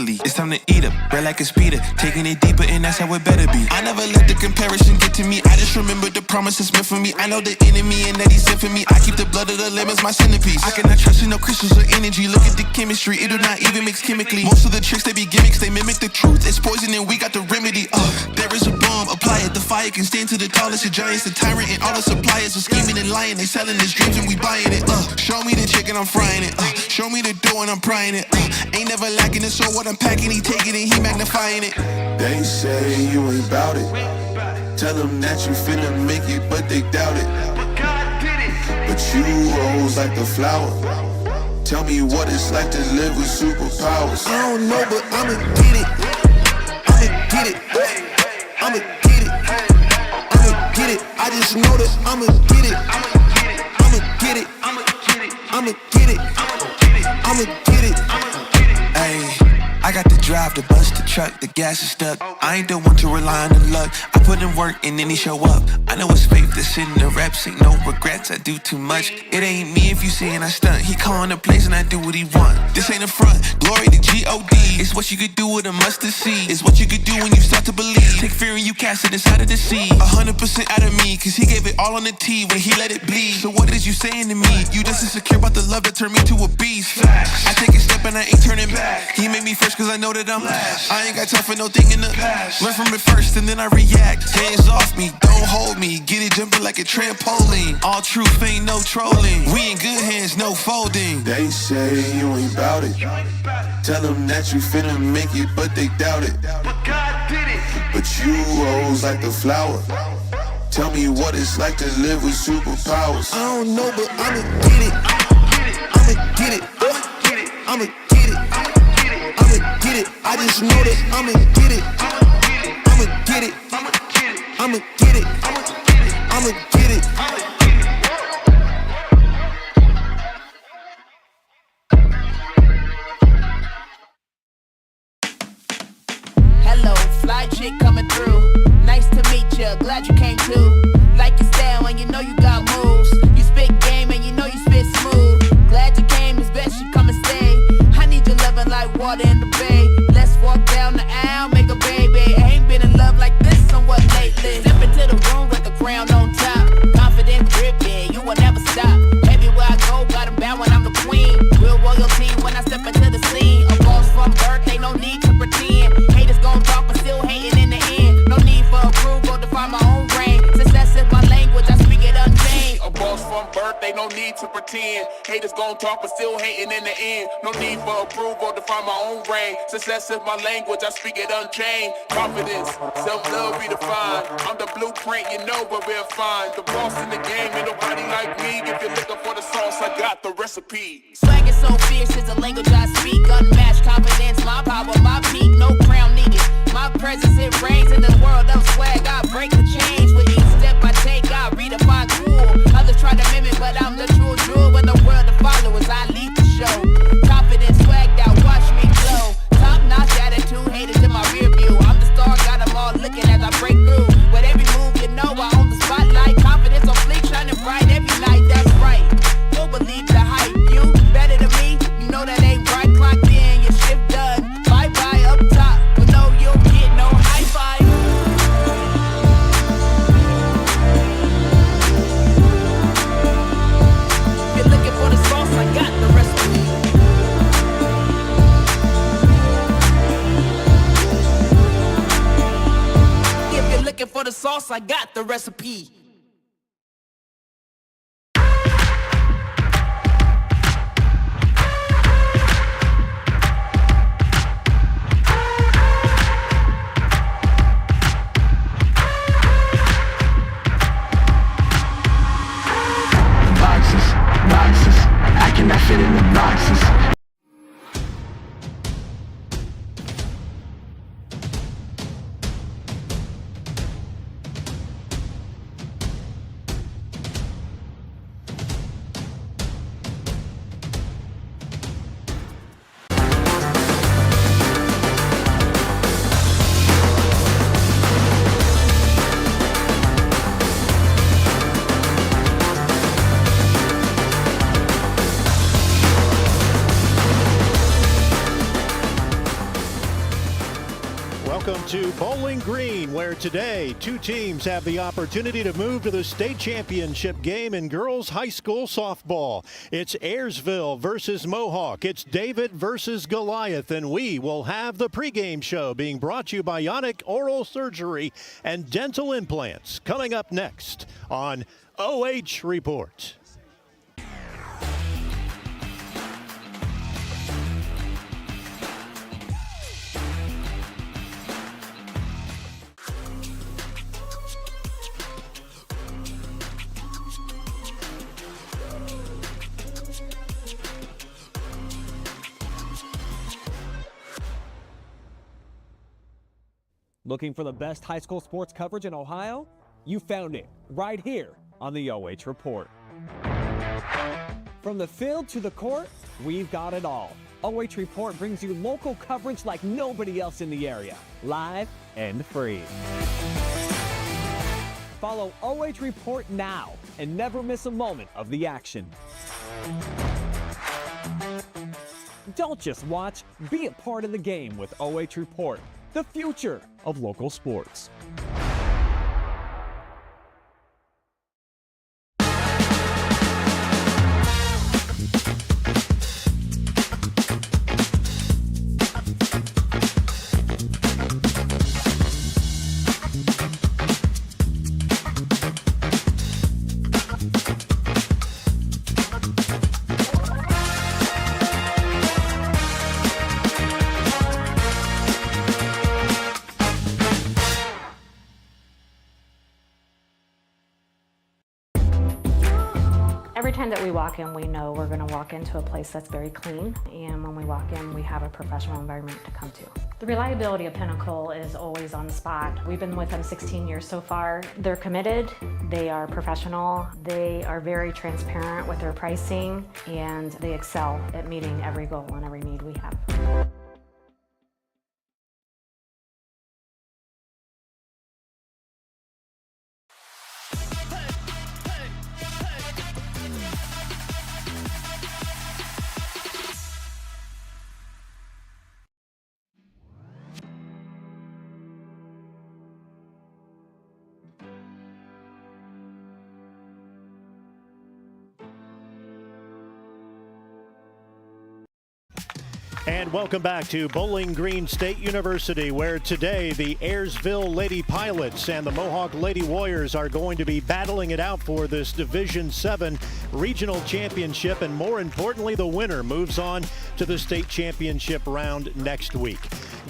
It's time to eat up, bread like a speeder, taking it deeper and that's how it better be. I never let the comparison get to me, I just remember the promises meant for me. I know the enemy and that he's sent for me, I keep the blood of the lemons my centerpiece. I cannot trust in no crystals or energy, look at the chemistry, it do not even mix chemically. Most of the tricks they be gimmicks, they mimic the truth, it's poison and we got the remedy. There is a bomb, apply it, the fire can stand to the tallest of giants, the tyrant and all the suppliers are scheming and lying, they selling his dreams and we buying it. Show me the chicken, I'm frying it, show me the dough and I'm prying it. Ain't never lacking it, so what I'm packing, he taking it, he magnifying it. They say you ain't bout it. Tell them that you finna make it, but they doubt it. But God did it. But you rose like the flower. Tell me what it's like to live with superpowers. I don't know, but I'ma get it. I'ma get it. I'ma get it. I'ma get it. I just know that I'ma get it. I'ma get it. I'ma get it. I'ma get it. I'ma get it. Ayy. I got to drive, the bus, the truck, the gas is stuck. I ain't the one to rely on the luck. I put in work and then he show up. I know it's fake to sit in the reps, ain't no regrets, I do too much. It ain't me if you saying I stunt. He calling the place and I do what he want. This ain't a front, glory to G-O-D. It's what you could do with a mustard seed. It's what you could do when you start to believe. Take fear and you cast it inside of the sea. 100% out of me, cause he gave it all on the T when he let it bleed. So what is you saying to me? You just insecure about the love that turned me to a beast. I take a step and I ain't turning back. He made me first cause I know that I'm last. I ain't got time for no thing in the past. Learn from it first and then I react. Hands off me, don't hold me. Get it jumping like a trampoline. All truth, ain't no trolling. We in good hands, no folding. They say you ain't bout it. Tell them that you finna make it, but they doubt it. But God did it. But you rose like the flower. Tell me what it's like to live with superpowers. I don't know, but I'ma get it. I'ma get it. I'ma get it. I'ma get it. I just know that I'ma get it. I'ma get it. I'ma get it. I'ma get it. I'ma get it. Hello, fly chick coming through. Nice to meet ya, glad you came too. Like your style and you know you got moves. You spit game and you know you spit smooth. Glad you came, it's best you come and stay. I need your loving like water in the bay. Let's walk down the aisle, make a baby. I ain't been in love like this somewhat lately. Step into the room with the crown on top. Confident, gripping, you will never stop. Everywhere I go, got 'em bound when I'm the queen. Real royalty when I step into the scene. A boss from birth, ain't no need to pretend. Haters gon' talk but still hating in the end. No need for approval to find my own reign. Success is my language, I speak it unchained. A boss from birth, ain't no need to pretend. Haters gon' talk but still hating in the end. No need for approval to find my own reign. Success is my language, I speak it unchained. Confidence, self-love redefined. I'm the blueprint, you know, but we're fine. The boss in the game, ain't nobody like me. If you're looking for the sauce, I got the recipe. Swag is so fierce, is the language I speak. Unmatched confidence, my power, my peak. No crown needed. My presence, it reigns in the world of swag. I break the chains with each step I take. I redefine cool. Others try to mimic, but I'm the true jewel. When the world of followers, I lead the show. Confidence, swagged out, watch me glow. Top notch attitude, haters in my rear view. I'm the star, got them all looking as I break through. With every move, you know I own the spotlight. Confidence on fleek, shining bright every night. That's right. Don't believe the hype. You better than me, you know that ain't right. Clocked in, your shift done. Bye bye up top, but no, you'll get no high five. If you're looking for the sauce, I got the recipe. If you're looking for the sauce, I got the recipe. Boxes, I cannot fit in the boxes. welcome to Bowling Green, where today 2 teams have the opportunity to move to the state championship game in girls high school softball. It's Ayersville versus Mohawk. It's David versus Goliath, and we will have the pregame show being brought to you by Yanich Oral Surgery and Dental Implants coming up next on OH.REPORT. Looking for the best high school sports coverage in Ohio? You found it right here on the OH Report. From the field to the court, we've got it all. OH Report brings you local coverage like nobody else in the area, live and free. Follow OH Report now and never miss a moment of the action. Don't just watch, be a part of the game with OH Report, the future of local sports. Every time that we walk in, we know we're going to walk into a place that's very clean, and when we walk in, we have a professional environment to come to. The reliability of Pinnacle is always on the spot. We've been with them 16 years so far. They're committed, they are professional, they are very transparent with their pricing, and they excel at meeting every goal and every need we have. And welcome back to Bowling Green State University, where today the Ayersville Lady Pilots and the Mohawk Lady Warriors are going to be battling it out for this Division 7 regional championship, and more importantly, the winner moves on to the state championship round next week.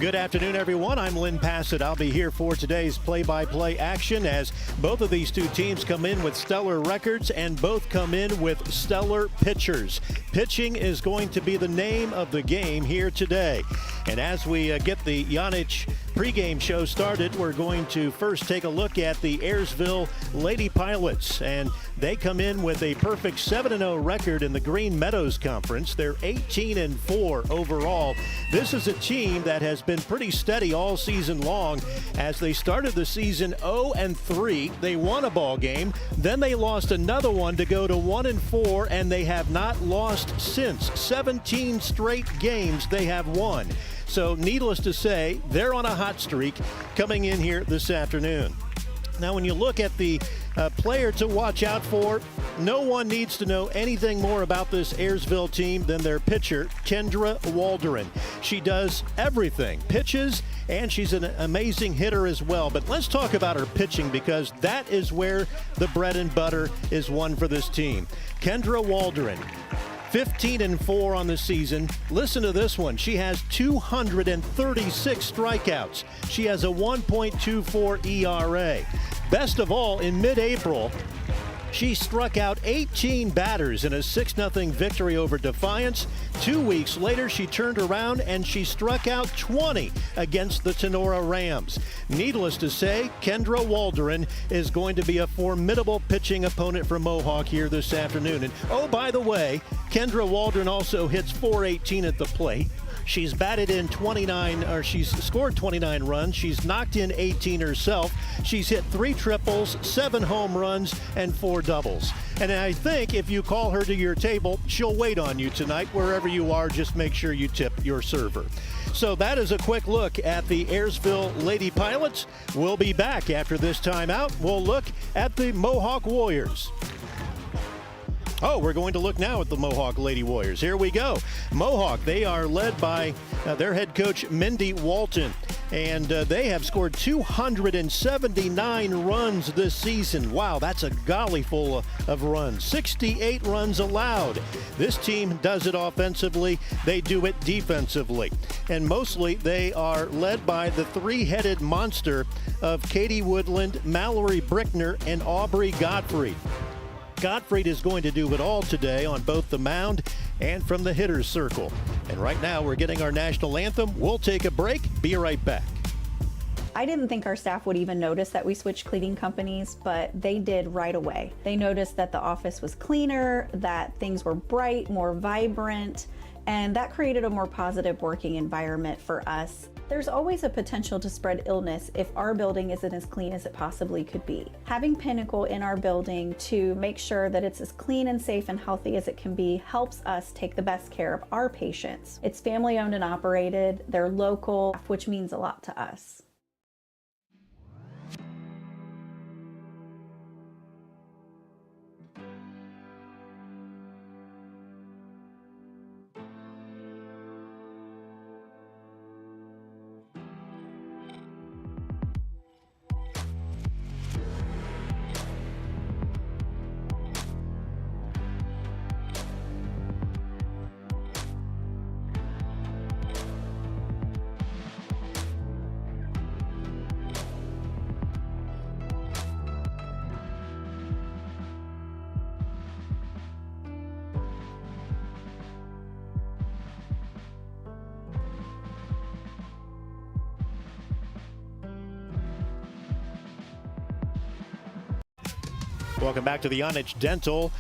Good afternoon, everyone. I'm Lynn Passett. I'll be here for today's play-by-play action as both of these 2 teams come in with stellar records and both come in with stellar pitchers. Pitching is going to be the name of the game here today. And as we get the Yanich pregame show started, we're going to first take a look at the Ayersville Lady Pilots, and they come in with a perfect 7-0 record in the Green Meadows Conference. They're 18-4 overall. This is a team that has been pretty steady all season long. As they started the season 0-3, they won a ball game, then they lost another one to go to 1-4, and they have not lost since. 17 straight games they have won. So needless to say, they're on a hot streak coming in here this afternoon. Now, when you look at the player to watch out for, no one needs to know anything more about this Ayersville team than their pitcher, Kendra Waldron. She does everything, pitches, and she's an amazing hitter as well. But let's talk about her pitching, because that is where the bread and butter is won for this team. Kendra Waldron, 15-4 on the season. Listen to this one. She has 236 strikeouts. She has a 1.24 ERA. Best of all, in mid-April, she struck out 18 batters in a 6-0 victory over Defiance. 2 weeks later, she turned around and she struck out 20 against the Tenora Rams. Needless to say, Kendra Waldron is going to be a formidable pitching opponent for Mohawk here this afternoon. And oh, by the way, Kendra Waldron also hits .418 at the plate. She's batted in 29, or she's scored 29 runs. She's knocked in 18 herself. She's hit 3 triples, 7 home runs, and 4 doubles. And I think if you call her to your table, she'll wait on you tonight. Wherever you are, just make sure you tip your server. So that is a quick look at the Ayersville Lady Pilots. We'll be back after this timeout. We'll look at the Mohawk Warriors. Oh, we're going to look now at the Mohawk Lady Warriors. Here we go. Mohawk, they are led by their head coach, Mindy Walton. And they have scored 279 runs this season. Wow, that's a golly full of runs. 68 runs allowed. This team does it offensively. They do it defensively. And mostly they are led by the three-headed monster of Katie Woodland, Mallory Brickner, and Aubrey Gottfried. Gottfried is going to do it all today on both the mound and from the hitter's circle. And right now we're getting our national anthem. We'll take a break. Be right back. I didn't think our staff would even notice that we switched cleaning companies, but they did right away. They noticed that the office was cleaner, that things were bright, more vibrant, and that created a more positive working environment for us. There's always a potential to spread illness if our building isn't as clean as it possibly could be. Having Pinnacle in our building to make sure that it's as clean and safe and healthy as it can be helps us take the best care of our patients. It's family owned and operated, they're local, which means a lot to us. Welcome back to the Yanich Dental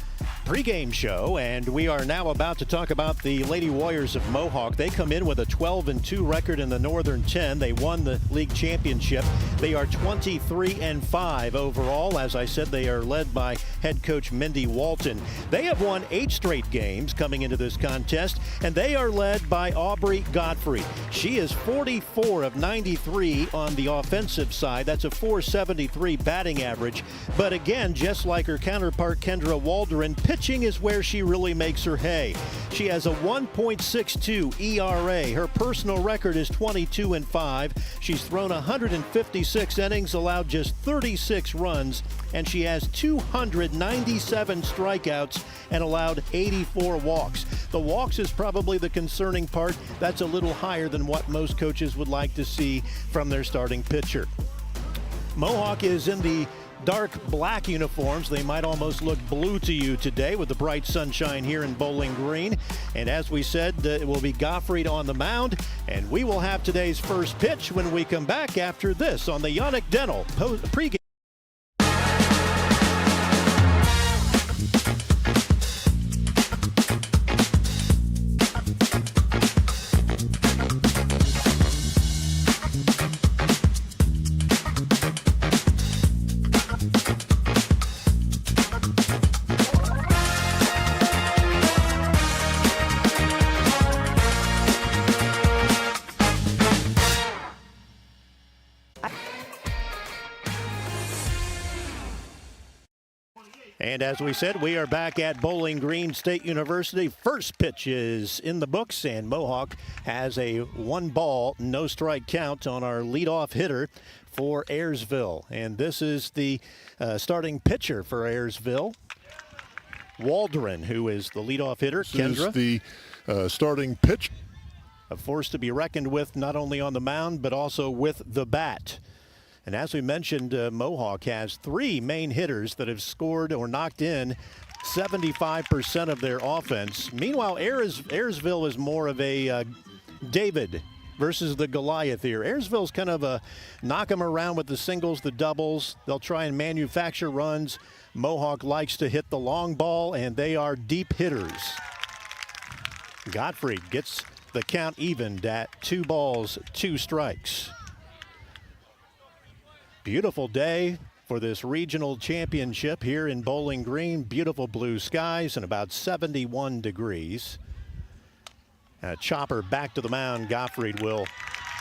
pregame show, and we are now about to talk about the Lady Warriors of Mohawk. They come in with a 12-2 record in the Northern 10. They won the league championship. They are 23-5 overall. As I said, they are led by head coach Mindy Walton. They have won 8 straight games coming into this contest, and they are led by Aubrey Gottfried. She is 44 of 93 on the offensive side. That's a .473 batting average. But again, just like her counterpart Kendra Waldron, pitching is where she really makes her hay. She has a 1.62 ERA. Her personal record is 22-5. She's thrown 156 innings, allowed just 36 runs, and she has 297 strikeouts and allowed 84 walks. The walks is probably the concerning part. That's a little higher than what most coaches would like to see from their starting pitcher. Mohawk is in the dark black uniforms. They might almost look blue to you today with the bright sunshine here in Bowling Green. And as we said, it will be Gottfried on the mound, and we will have today's first pitch when we come back after this on the Yanich Dental pregame. And as we said, we are back at Bowling Green State University. First pitch is in the books, and Mohawk has a 1-ball, no strike count on our leadoff hitter for Ayersville. And this is the starting pitcher for Ayersville, Waldron, who is the leadoff hitter. Kendra, is the starting pitch. A force to be reckoned with, not only on the mound, but also with the bat. And as we mentioned, Mohawk has 3 main hitters that have scored or knocked in 75% of their offense. Meanwhile, Ayersville is more of a David versus the Goliath here. Ayersville's kind of a knock them around with the singles, the doubles. They'll try and manufacture runs. Mohawk likes to hit the long ball, and they are deep hitters. Gottfried gets the count evened at 2 balls, 2 strikes. Beautiful day for this regional championship here in Bowling Green. Beautiful blue skies and about 71 degrees. Chopper back to the mound. Gottfried will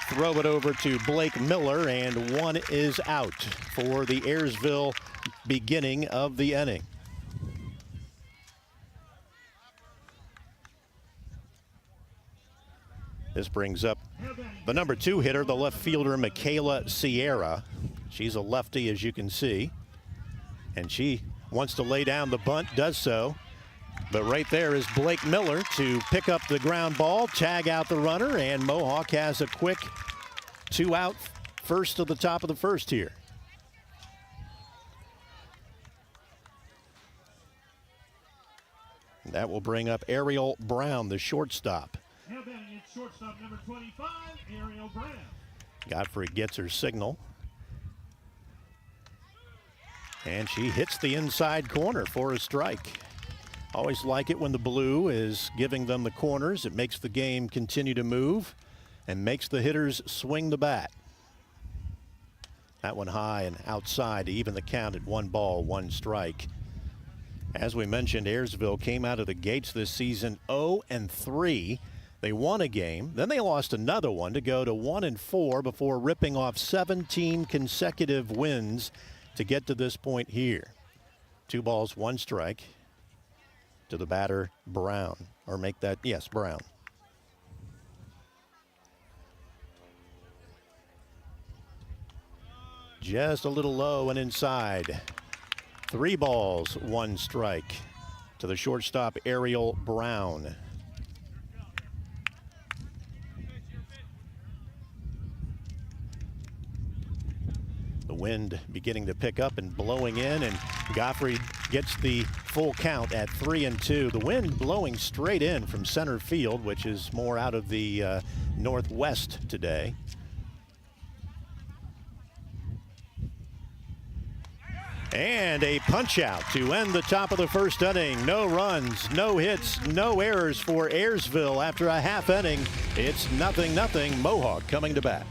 throw it over to Blake Miller, and one is out for the Ayersville beginning of the inning. This brings up the number 2 hitter, the left fielder, Michaela Sierra. She's a lefty, as you can see, and she wants to lay down the bunt, does so. But right there is Blake Miller to pick up the ground ball, tag out the runner, and Mohawk has a quick 2-out first to the top of the first here. That will bring up Ariel Brown, the shortstop. Now batting at shortstop, number 25, Ariel Brown. Gottfried gets her signal. And she hits the inside corner for a strike. Always like it when the blue is giving them the corners. It makes the game continue to move and makes the hitters swing the bat. That one high and outside to even the count at 1 ball, 1 strike. As we mentioned, Ayersville came out of the gates this season 0-3. They won a game, then they lost another one to go to 1-4 before ripping off 17 consecutive wins to get to this point here. 2 balls, 1 strike to the batter, Brown. Or make that, yes, Brown. Just a little low and inside. 3 balls, 1 strike to the shortstop, Ariel Brown. The wind beginning to pick up and blowing in, and Gottfried gets the full count at 3-2. The wind blowing straight in from center field, which is more out of the northwest today. And a punch out to end the top of the first inning. No runs, no hits, no errors for Ayersville after a half inning. It's 0-0. Mohawk coming to bat.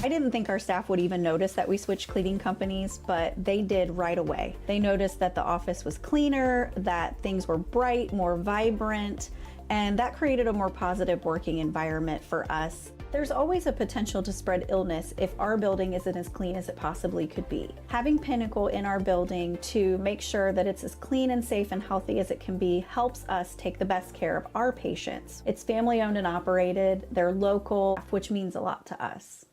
I didn't think our staff would even notice that we switched cleaning companies, but they did right away. They noticed that the office was cleaner, that things were bright, more vibrant, and that created a more positive working environment for us. There's always a potential to spread illness if our building isn't as clean as it possibly could be. Having Pinnacle in our building to make sure that it's as clean and safe and healthy as it can be helps us take the best care of our patients. It's family owned and operated, they're local, which means a lot to us.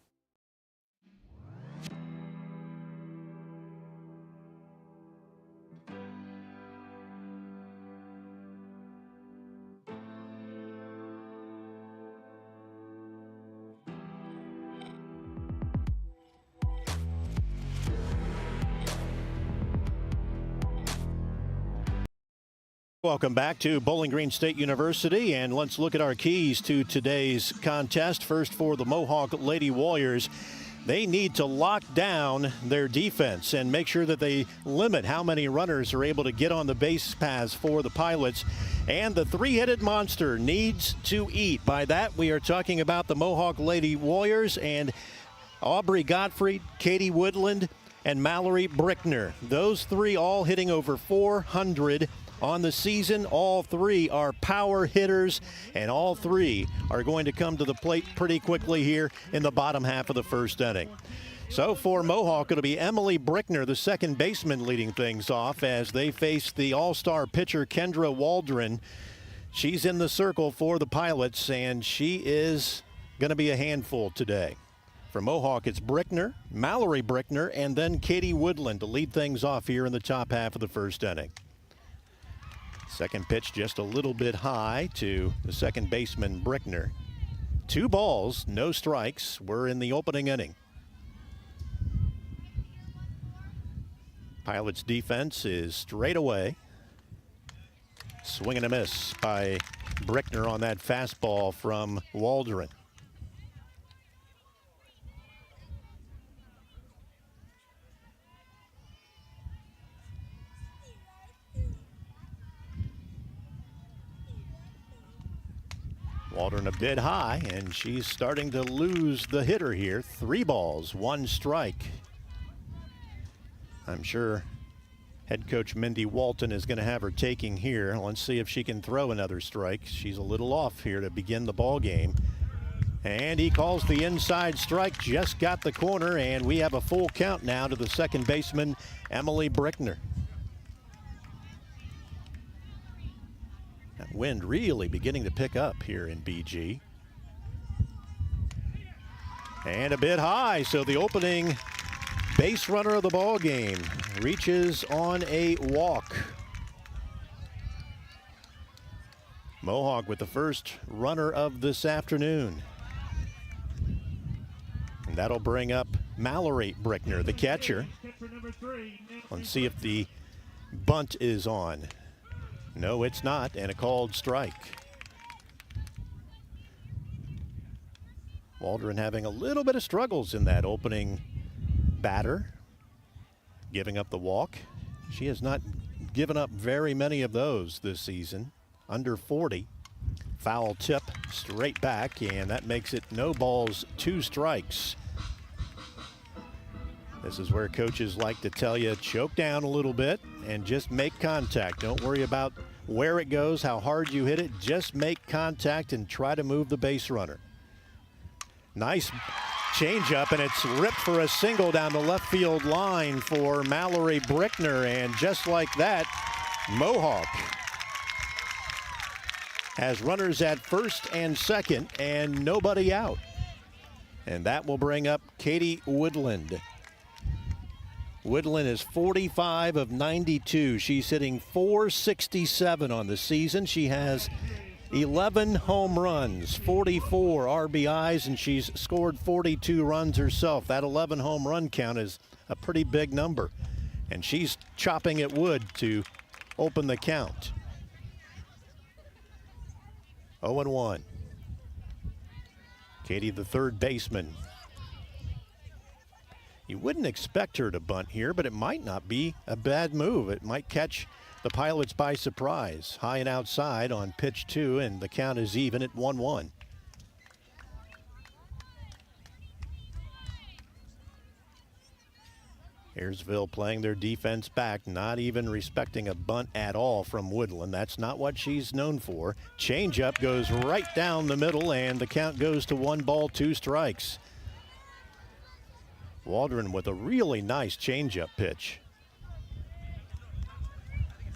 Welcome back to Bowling Green State University, and let's look at our keys to today's contest. First, for the Mohawk Lady Warriors, they need to lock down their defense and make sure that they limit how many runners are able to get on the base paths for the Pilots. And the 3-headed monster needs to eat. By that, we are talking about the Mohawk Lady Warriors and Aubrey Gottfried, Katie Woodland, and Mallory Brickner. Those 3 all hitting over 400 on the season. All 3 are power hitters, and all 3 are going to come to the plate pretty quickly here in the bottom half of the first inning. So for Mohawk, it'll be Emily Brickner, the second baseman, leading things off as they face the all-star pitcher Kendra Waldron. She's in the circle for the Pilots, and she is going to be a handful today. For Mohawk, it's Brickner, Mallory Brickner, and then Katie Woodland to lead things off here in the top half of the first inning. Second pitch just a little bit high to the second baseman, Brickner. 2 balls, no strikes. We're in the opening inning. Pilots defense is straight away. Swing and a miss by Brickner on that fastball from Waldron. Waldron a bit high, and she's starting to lose the hitter here. 3 balls, 1 strike. I'm sure Head coach Mindy Walton is going to have her taking here. Let's see if she can throw another strike. She's a little off here to begin the ball game. And he calls the inside strike, just got the corner, and we have a full count now to the second baseman, Emily Brickner. That wind really beginning to pick up here in BG. And a bit high, so the opening base runner of the ball game reaches on a walk. Mohawk with the first runner of this afternoon. And that'll bring up Mallory Brickner, the catcher. Let's see if the bunt is on. No, it's not, and a called strike. Waldron having a little bit of struggles in that opening batter, giving up the walk. She has not given up very many of those this season, under 40. Foul tip straight back, and that makes it no balls, 2 strikes. This is where coaches like to tell you, choke down a little bit and just make contact. Don't worry about where it goes, how hard you hit it. Just make contact and try to move the base runner. Nice changeup, and it's ripped for a single down the left field line for Mallory Brickner. And just like that, Mohawk has runners at first and second and nobody out. And that will bring up Katie Woodland. Woodland is 45 of 92. She's hitting .467 on the season. She has 11 home runs, 44 RBIs, and she's scored 42 runs herself. That 11 home run count is a pretty big number. And she's chopping at wood to open the count. 0-1. Katie, the third baseman. You wouldn't expect her to bunt here, but it might not be a bad move. It might catch the Pilots by surprise. High and outside on pitch 2, and the count is even at 1-1. Ayersville playing their defense back, not even respecting a bunt at all from Woodland. That's not what she's known for. Changeup goes right down the middle, and the count goes to 1 ball, 2 strikes. Waldron with a really nice changeup pitch.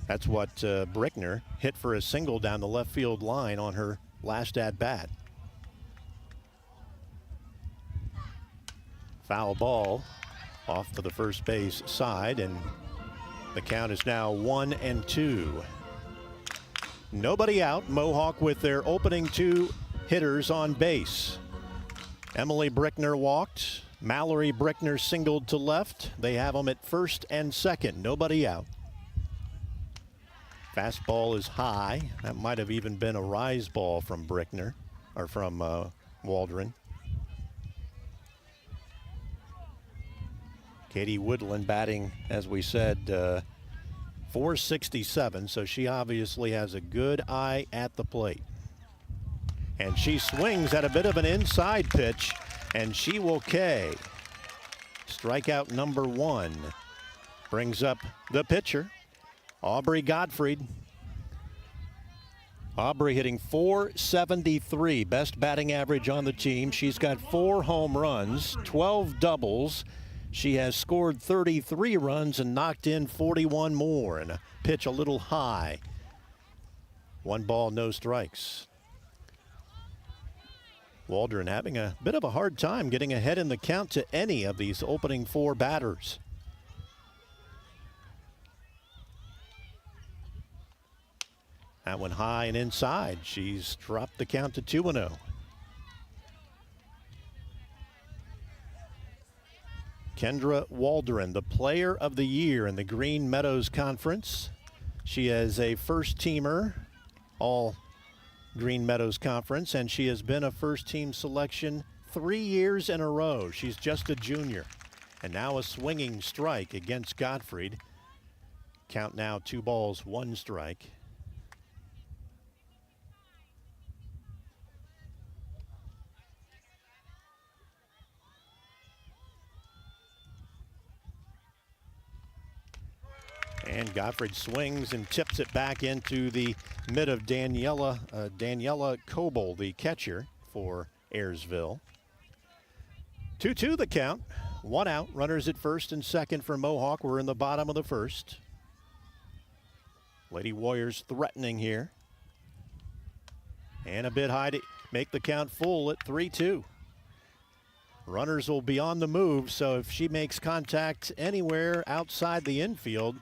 That's what Brickner hit for a single down the left field line on her last at bat. Foul ball off to the first base side, and the count is now 1-2. Nobody out. Mohawk with their opening 2 hitters on base. Emily Brickner walked. Mallory Brickner singled to left. They have them at first and second. Nobody out. Fastball is high. That might have even been a rise ball from Brickner, or from Waldron. Katie Woodland batting, as we said, .467, so she obviously has a good eye at the plate. And she swings at a bit of an inside pitch, and she will K. Strikeout number 1 brings up the pitcher, Aubrey Gottfried. Aubrey hitting .473, best batting average on the team. She's got 4 home runs, 12 doubles. She has scored 33 runs and knocked in 41 more, and a pitch a little high. 1 ball, no strikes. Waldron having a bit of a hard time getting ahead in the count to any of these opening 4 batters. That one high and inside. She's dropped the count to 2-0. Kendra Waldron, the player of the year in the Green Meadows Conference. She is a first-teamer, all Green Meadows Conference, and she has been a first-team selection 3 years in a row. She's just a junior. And now a swinging strike against Gottfried. Count now 2 balls, 1 strike. And Gottfried swings and tips it back into the mid of Daniela Coble, the catcher for Ayersville. 2-2 the count. 1 out. Runners at first and second for Mohawk. We're in the bottom of the first. Lady Warriors threatening here. And a bit high to make the count full at 3-2. Runners will be on the move, so if she makes contact anywhere outside the infield,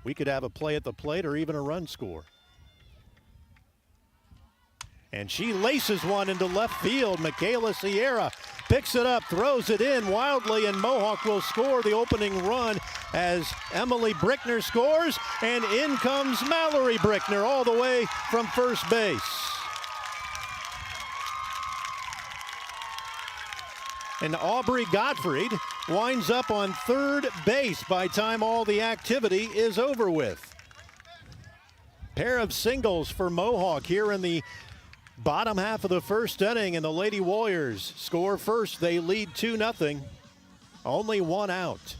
we could have a play at the plate or even a run score. And she laces one into left field. Michaela Sierra picks it up, throws it in wildly, and Mohawk will score the opening run as Emily Brickner scores, and in comes Mallory Brickner all the way from first base. And Aubrey Gottfried winds up on third base by time all the activity is over with. Pair of singles for Mohawk here in the bottom half of the first inning, and the Lady Warriors score first. They lead 2-0. Only 1 out.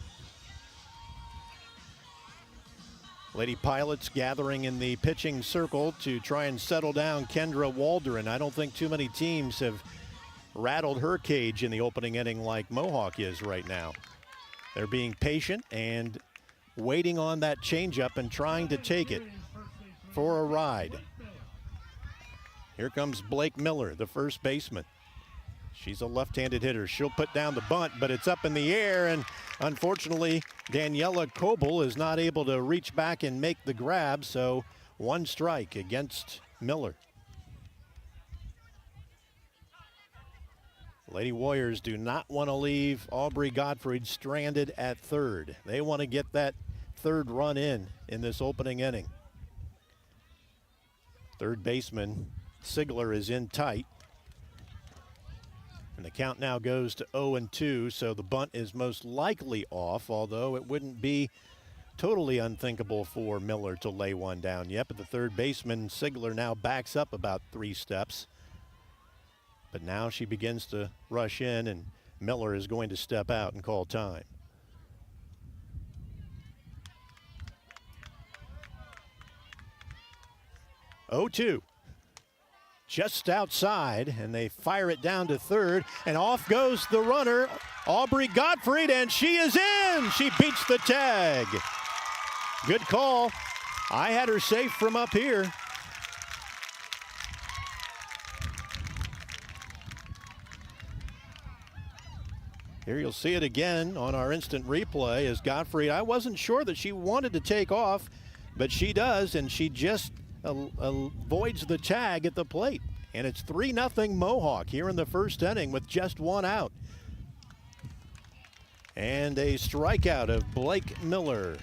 Lady Pilots gathering in the pitching circle to try and settle down Kendra Waldron. I don't think too many teams have rattled her cage in the opening inning like Mohawk is right now. They're being patient and waiting on that changeup and trying to take it for a ride. Here comes Blake Miller, the first baseman. She's a left-handed hitter. She'll put down the bunt, but it's up in the air, and unfortunately, Daniela Coble is not able to reach back and make the grab, so 1 strike against Miller. Lady Warriors do not want to leave Aubrey Gottfried stranded at third. They want to get that third run in this opening inning. Third baseman Sigler is in tight. And the count now goes to 0-2, so the bunt is most likely off, although it wouldn't be totally unthinkable for Miller to lay one down yet. But the third baseman, Sigler, now backs up about 3 steps. But now she begins to rush in, and Miller is going to step out and call time. Oh-2. Just outside, and they fire it down to third, and off goes the runner, Aubrey Gottfried, and she is in! She beats the tag. Good call. I had her safe from up here. Here you'll see it again on our instant replay as Gottfried, I wasn't sure that she wanted to take off, but she does, and she just avoids the tag at the plate. And it's 3-0 Mohawk here in the first inning with just 1 out. And a strikeout of Blake Miller.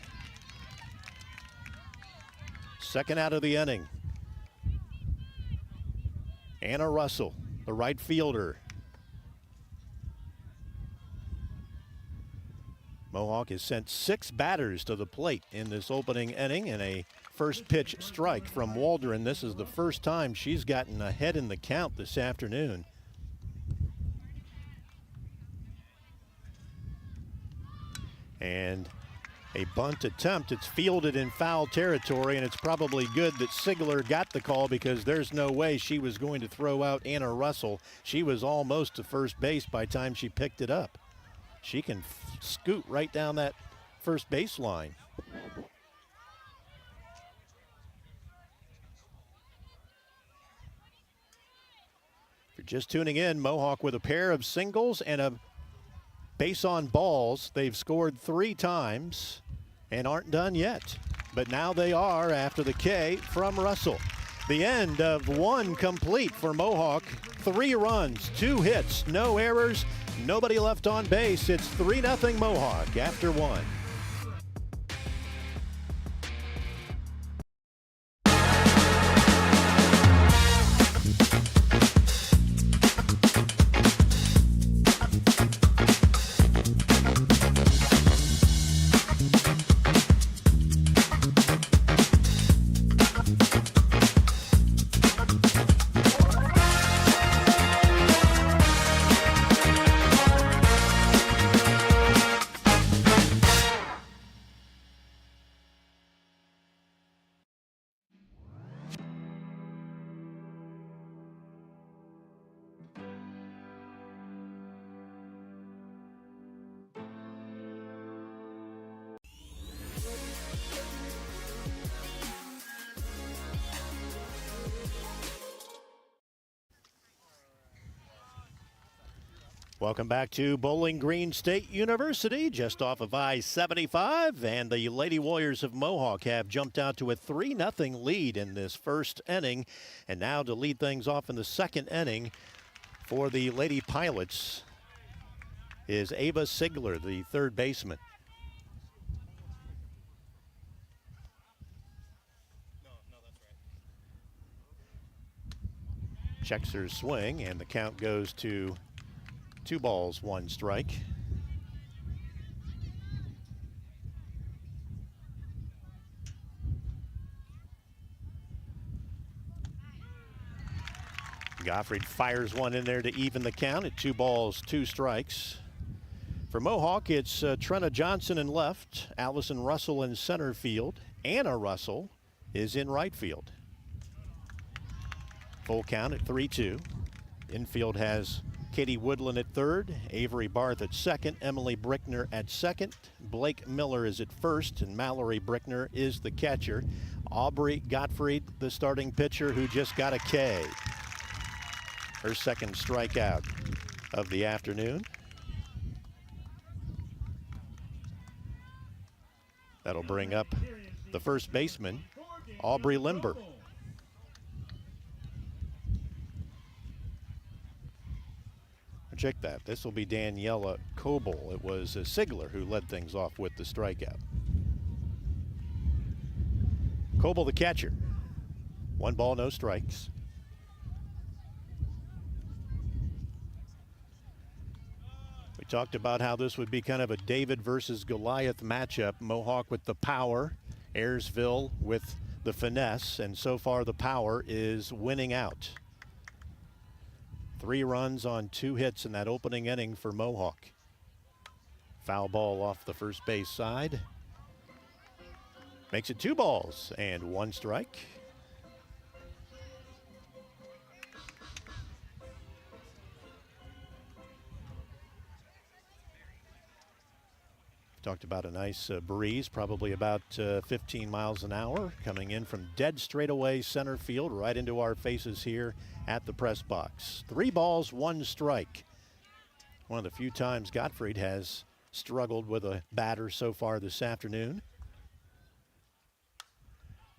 Second out of the inning. Anna Russell, the right fielder. Mohawk has sent 6 batters to the plate in this opening inning, and a first pitch strike from Waldron. This is the first time she's gotten ahead in the count this afternoon. And a bunt attempt. It's fielded in foul territory, and it's probably good that Sigler got the call because there's no way she was going to throw out Anna Russell. She was almost to first base by the time she picked it up. She can scoot right down that first base line. If you're just tuning in, Mohawk with a pair of singles and a base on balls. They've scored 3 times and aren't done yet. But now they are after the K from Russell. The end of 1 complete for Mohawk. 3 runs, 2 hits, no errors, nobody left on base. It's 3-0 Mohawk after 1. Welcome back to Bowling Green State University, just off of I-75, and the Lady Warriors of Mohawk have jumped out to a 3-0 lead in this first inning, and now to lead things off in the second inning for the Lady Pilots is Ava Sigler, the third baseman. Checks her swing, and the count goes to 2 balls, 1 strike. Gottfried fires one in there to even the count at 2 balls, 2 strikes. For Mohawk, it's Trenna Johnson in left, Allison Russell in center field. Anna Russell is in right field. Full count at 3-2. Infield has Katie Woodland at third, Avery Barth at second, Emily Brickner at second, Blake Miller is at first, and Mallory Brickner is the catcher. Aubrey Gottfried, the starting pitcher, who just got a K. Her second strikeout of the afternoon. That'll bring up the first baseman, Aubrey Limber. Check that. This will be Daniela Coble. It was Sigler who led things off with the strikeout. Coble, the catcher. 1 ball, no strikes. We talked about how this would be kind of a David versus Goliath matchup. Mohawk with the power, Ayersville with the finesse, and so far the power is winning out. 3 runs on 2 hits in that opening inning for Mohawk. Foul ball off the first base side. Makes it 2 balls and 1 strike. Talked about a nice breeze, probably about 15 miles an hour, coming in from dead straightaway center field right into our faces here at the press box. 3 balls, 1 strike. One of the few times Gottfried has struggled with a batter so far this afternoon.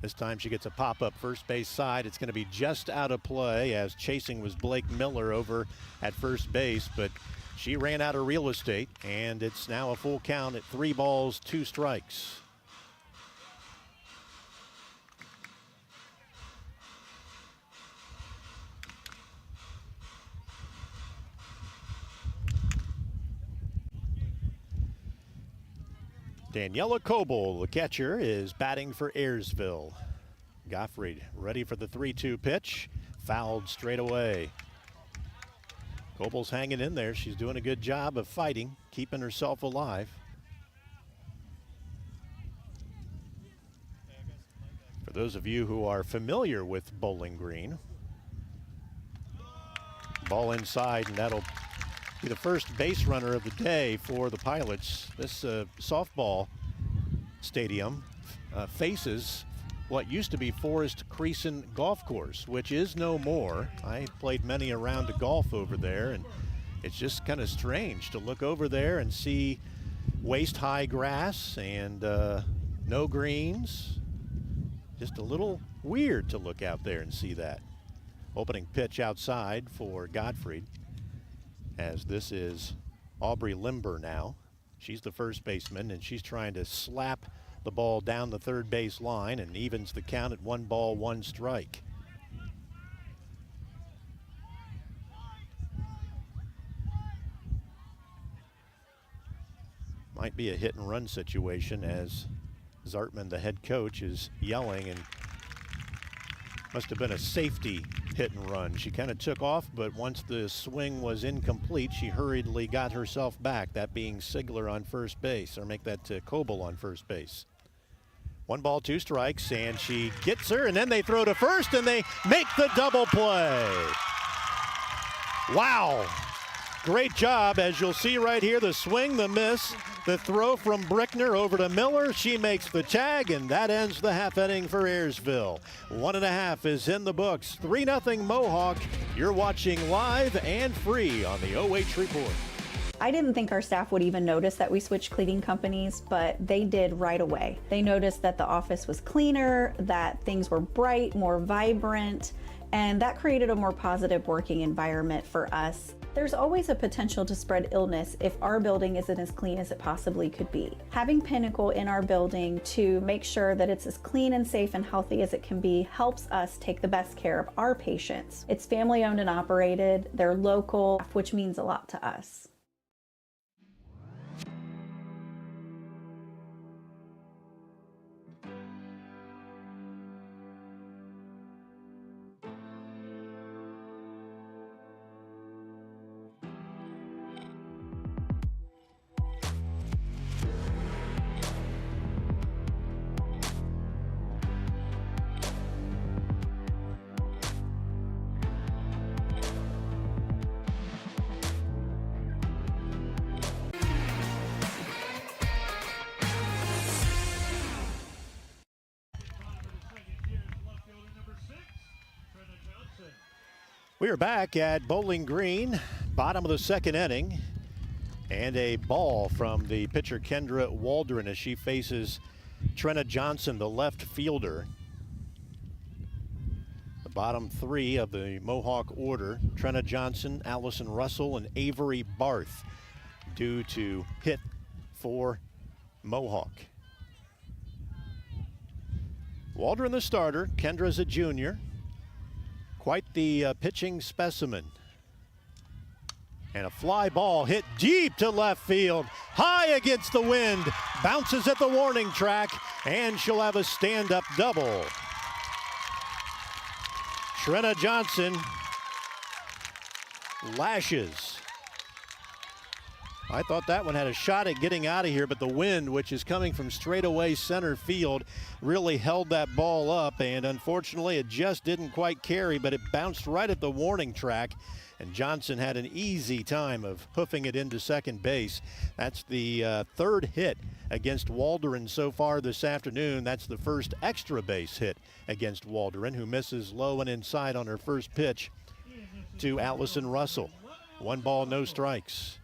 This time she gets a pop-up first base side. It's going to be just out of play, as chasing was Blake Miller over at first base, but she ran out of real estate, and it's now a full count at 3 balls, 2 strikes. Daniela Coble, the catcher, is batting for Ayersville. Gottfried ready for the 3-2 pitch. Fouled straight away. Coble's hanging in there. She's doing a good job of fighting, keeping herself alive. For those of you who are familiar with Bowling Green, ball inside, and that'll be the first base runner of the day for the Pilots. This softball stadium faces what used to be Forest Creason Golf Course, which is no more. I played many a round of golf over there, and it's just kind of strange to look over there and see waist-high grass and no greens. Just a little weird to look out there and see that. Opening pitch outside for Gottfried, as this is Aubrey Limber now. She's the first baseman, and she's trying to slap the ball down the third base line and evens the count at 1 ball, 1 strike. Might be a hit and run situation, as Zartman, the head coach, is yelling, and must have been a safety hit and run. She kind of took off, but once the swing was incomplete, she hurriedly got herself back, that being Sigler on first base, or make that Coble on first base. 1 ball, 2 strikes, and she gets her, and then they throw to first, and they make the double play. Wow. Great job, as you'll see right here, the swing, the miss, the throw from Brickner over to Miller. She makes the tag, and that ends the half inning for Ayersville. 1.5 is in the books. 3-0 Mohawk. You're watching live and free on the OH Report. I didn't think our staff would even notice that we switched cleaning companies, but they did right away. They noticed that the office was cleaner, that things were bright, more vibrant, and that created a more positive working environment for us. There's always a potential to spread illness if our building isn't as clean as it possibly could be. Having Pinnacle in our building to make sure that it's as clean and safe and healthy as it can be helps us take the best care of our patients. It's family owned and operated, they're local, which means a lot to us. We are back at Bowling Green, bottom of the second inning, and a ball from the pitcher Kendra Waldron as she faces Trenna Johnson, the left fielder. The bottom three of the Mohawk order, Trenna Johnson, Allison Russell, and Avery Barth, due to hit for Mohawk. Waldron the starter, Kendra's a junior. Quite the pitching specimen. And a fly ball hit deep to left field, high against the wind, bounces at the warning track, and she'll have a stand-up double. Trenna Johnson lashes. I thought that one had a shot at getting out of here, but the wind, which is coming from straightaway center field, really held that ball up, and unfortunately it just didn't quite carry, but it bounced right at the warning track, and Johnson had an easy time of hoofing it into second base. That's the third hit against Waldron so far this afternoon. That's the first extra base hit against Waldron, who misses low and inside on her first pitch to Allison Russell. 1 ball, no strikes.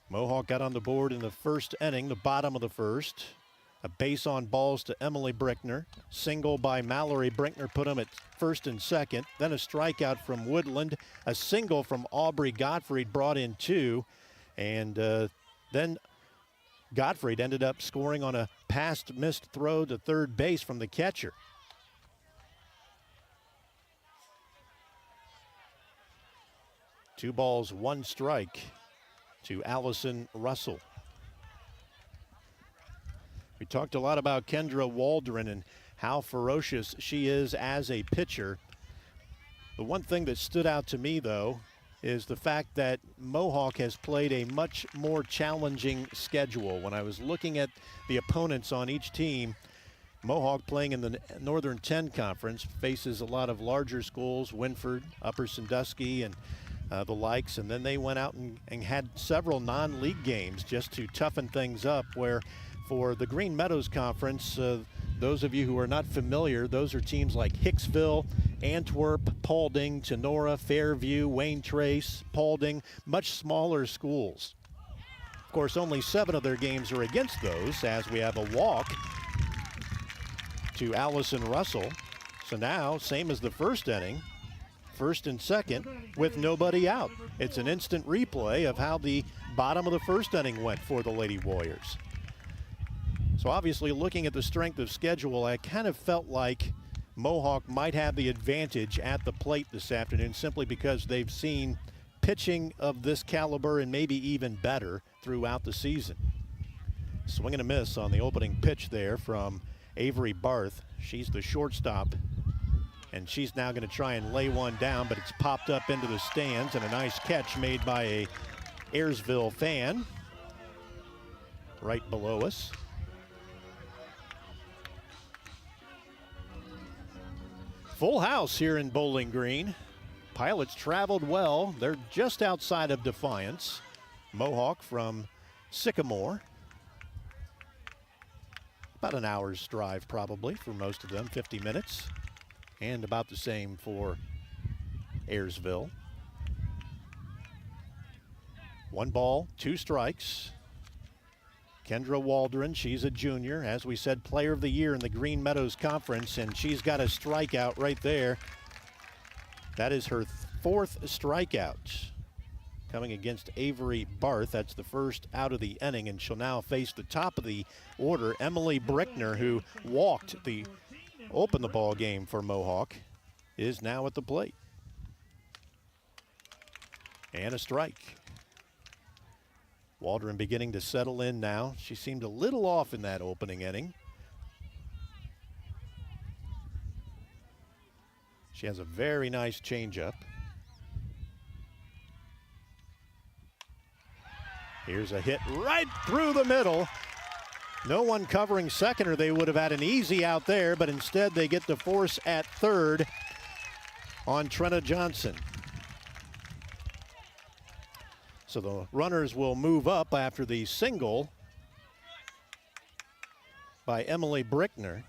Mohawk got on the board in the first inning, the bottom of the first. A base on balls to Emily Brickner. Single by Mallory Brickner put him at first and second. Then a strikeout from Woodland. A single from Aubrey Gottfried brought in 2. And then Gottfried ended up scoring on a past missed throw to third base from the catcher. Two balls, 1 strike to Allison Russell. We talked a lot about Kendra Waldron and how ferocious she is as a pitcher. The one thing that stood out to me, though, is the fact that Mohawk has played a much more challenging schedule. When I was looking at the opponents on each team, Mohawk, playing in the Northern 10 Conference, faces a lot of larger schools, Winford, Upper Sandusky, and the likes, and then they went out and had several non-league games just to toughen things up, where for the Green Meadows Conference, those of you who are not familiar, those are teams like Hicksville, Antwerp, Paulding, Tenora, Fairview, Wayne Trace, Paulding, much smaller schools. Of course, only 7 of their games are against those, as we have a walk to Allison Russell. So now, same as the first inning, first and second with nobody out. It's an instant replay of how the bottom of the first inning went for the Lady Warriors. So obviously, looking at the strength of schedule, I kind of felt like Mohawk might have the advantage at the plate this afternoon, simply because they've seen pitching of this caliber and maybe even better throughout the season. Swing and a miss on the opening pitch there from Avery Barth. She's the shortstop, and she's now going to try and lay one down, but it's popped up into the stands, and a nice catch made by a Ayersville fan right below us. Full house here in Bowling Green. Pilots traveled well. They're just outside of Defiance. Mohawk from Sycamore. About an hour's drive probably for most of them, 50 minutes. And about the same for Ayersville. 1 ball, 2 strikes. Kendra Waldron, she's a junior, as we said, player of the year in the Green Meadows Conference, and she's got a strikeout right there. That is her 4th strikeout coming against Avery Barth. That's the first out of the inning, and she'll now face the top of the order, Emily Brickner, who opened the ball game for Mohawk, is now at the plate. And a strike. Waldron beginning to settle in now. She seemed a little off in that opening inning. She has a very nice changeup. Here's a hit right through the middle. No one covering second, or they would have had an easy out there, but instead they get the force at third on Trenna Johnson. So the runners will move up after the single by Emily Brickner.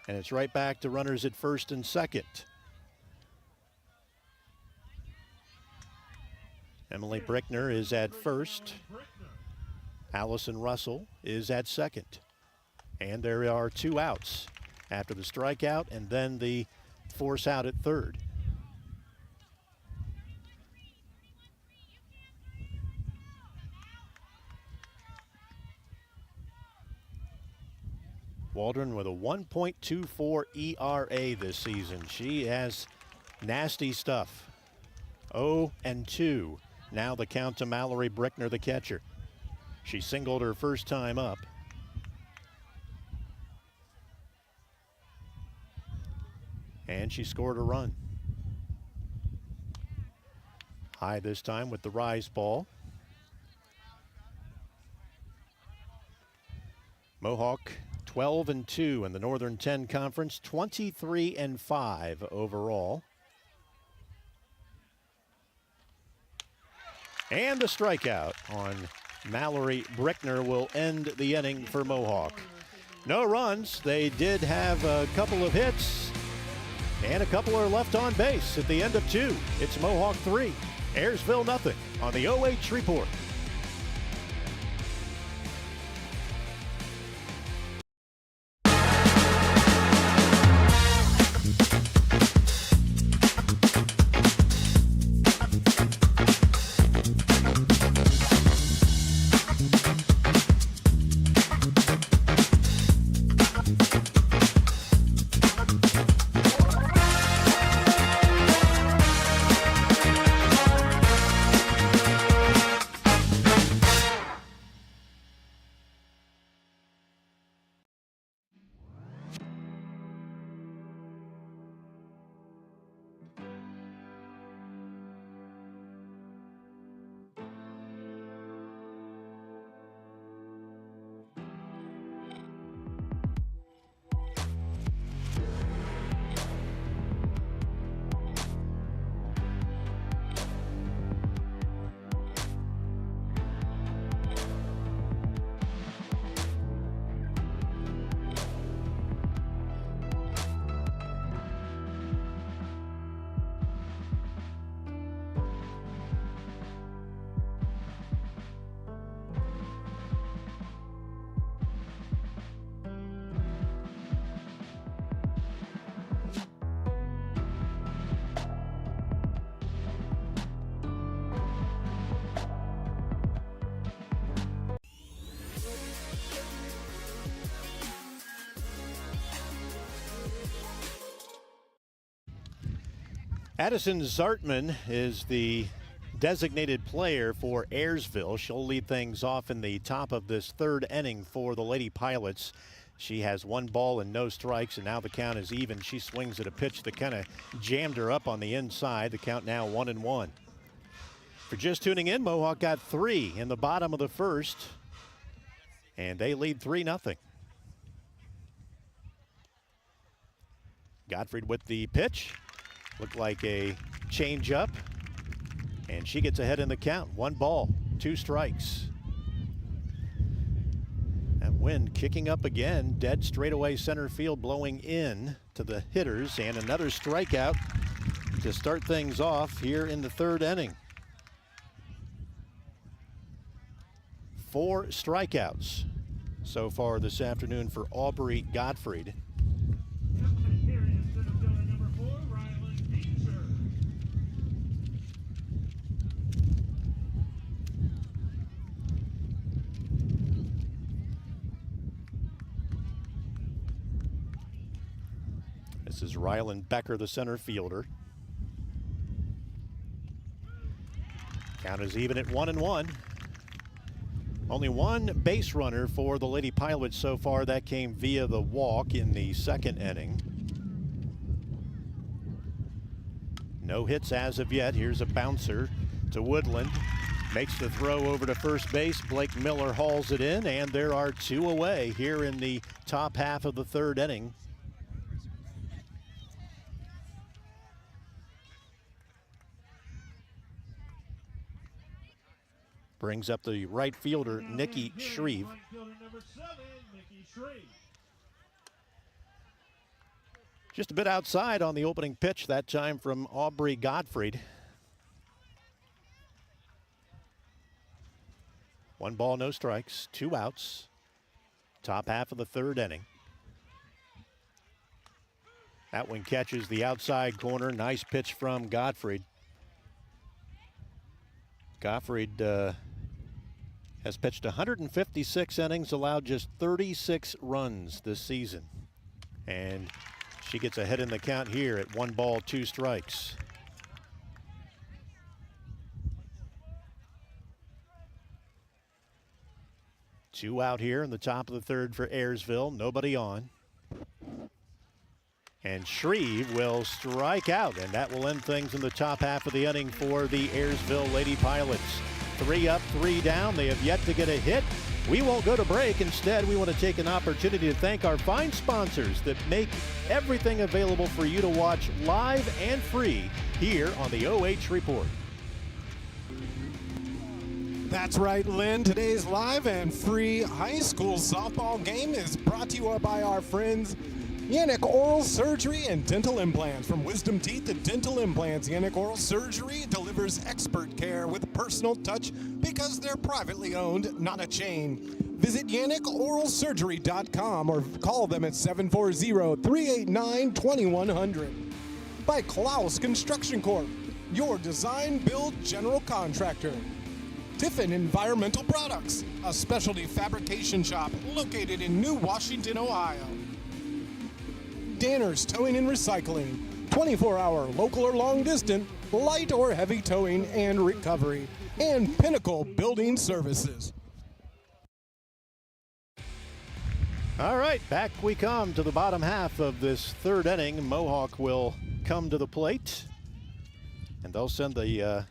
And it's right back to runners at first and second. Emily Brickner is at first. Allison Russell is at second. And there are 2 outs after the strikeout and then the force out at third. Waldron with a 1.24 ERA this season. She has nasty stuff. 0-2. Now the count to Mallory Brickner, the catcher. She singled her first time up. And she scored a run. High this time with the rise ball. Mohawk 12-2 in the Northern 10 Conference, 23-5 overall. And the strikeout on Mallory Brickner will end the inning for Mohawk. No runs. They did have a couple of hits, and a couple are left on base at the end of 2. It's Mohawk 3, Ayersville nothing on the OH Report. Addison Zartman is the designated player for Ayersville. She'll lead things off in the top of this 3rd inning for the Lady Pilots. She has 1 ball and no strikes, and now the count is even. She swings at a pitch that kind of jammed her up on the inside. The count now 1-1. For just tuning in, Mohawk got 3 in the bottom of the 1st, and they lead 3-0. Gottfried with the pitch. Looked like a changeup, and she gets ahead in the count. 1 ball, 2 strikes. That wind kicking up again, dead straightaway center field, blowing in to the hitters, and another strikeout to start things off here in the 3rd inning. 4 strikeouts so far this afternoon for Aubrey Gottfried. Here is center fielder number 4, Ryland Beecher. This is Ryland Becker, the center fielder. Count is even at 1-1. Only one base runner for the Lady Pilots so far. That came via the walk in the second inning. No hits as of yet. Here's a bouncer to Woodland. Makes the throw over to first base. Blake Miller hauls it in, and there are 2 away here in the top half of the third inning. Brings up the right fielder, Nikki Shreve. Right fielder number 7, Nikki Shreve. Just a bit outside on the opening pitch, that time from Aubrey Gottfried. 1 ball, no strikes, 2 outs. Top half of the third inning. That one catches the outside corner. Nice pitch from Gottfried. Gottfried has pitched 156 innings, allowed just 36 runs this season. And she gets ahead in the count here at 1 ball, 2 strikes. Two out here in the top of the third for Ayersville. Nobody on. And Shreve will strike out, and that will end things in the top half of the inning for the Ayersville Lady Pilots. 3 up, 3 down. They have yet to get a hit. We won't go to break. Instead, we want to take an opportunity to thank our fine sponsors that make everything available for you to watch live and free here on the OH Report. That's right, Lynn. Today's live and free high school softball game is brought to you by our friends Yanich Oral Surgery and Dental Implants. From wisdom teeth to dental implants, Yanich Oral Surgery delivers expert care with personal touch because they're privately owned, not a chain. Visit YanichOralSurgery.com or call them at 740-389-2100. By Clouse Construction Corp, your design build general contractor. Tiffin Environmental Products, a specialty fabrication shop located in New Washington, Ohio. Danner's Towing and Recycling, 24-hour local or long distance, light or heavy towing and recovery, and Pinnacle Building Services. All right, back we come to the bottom half of this third inning. Mohawk will come to the plate, and they'll send the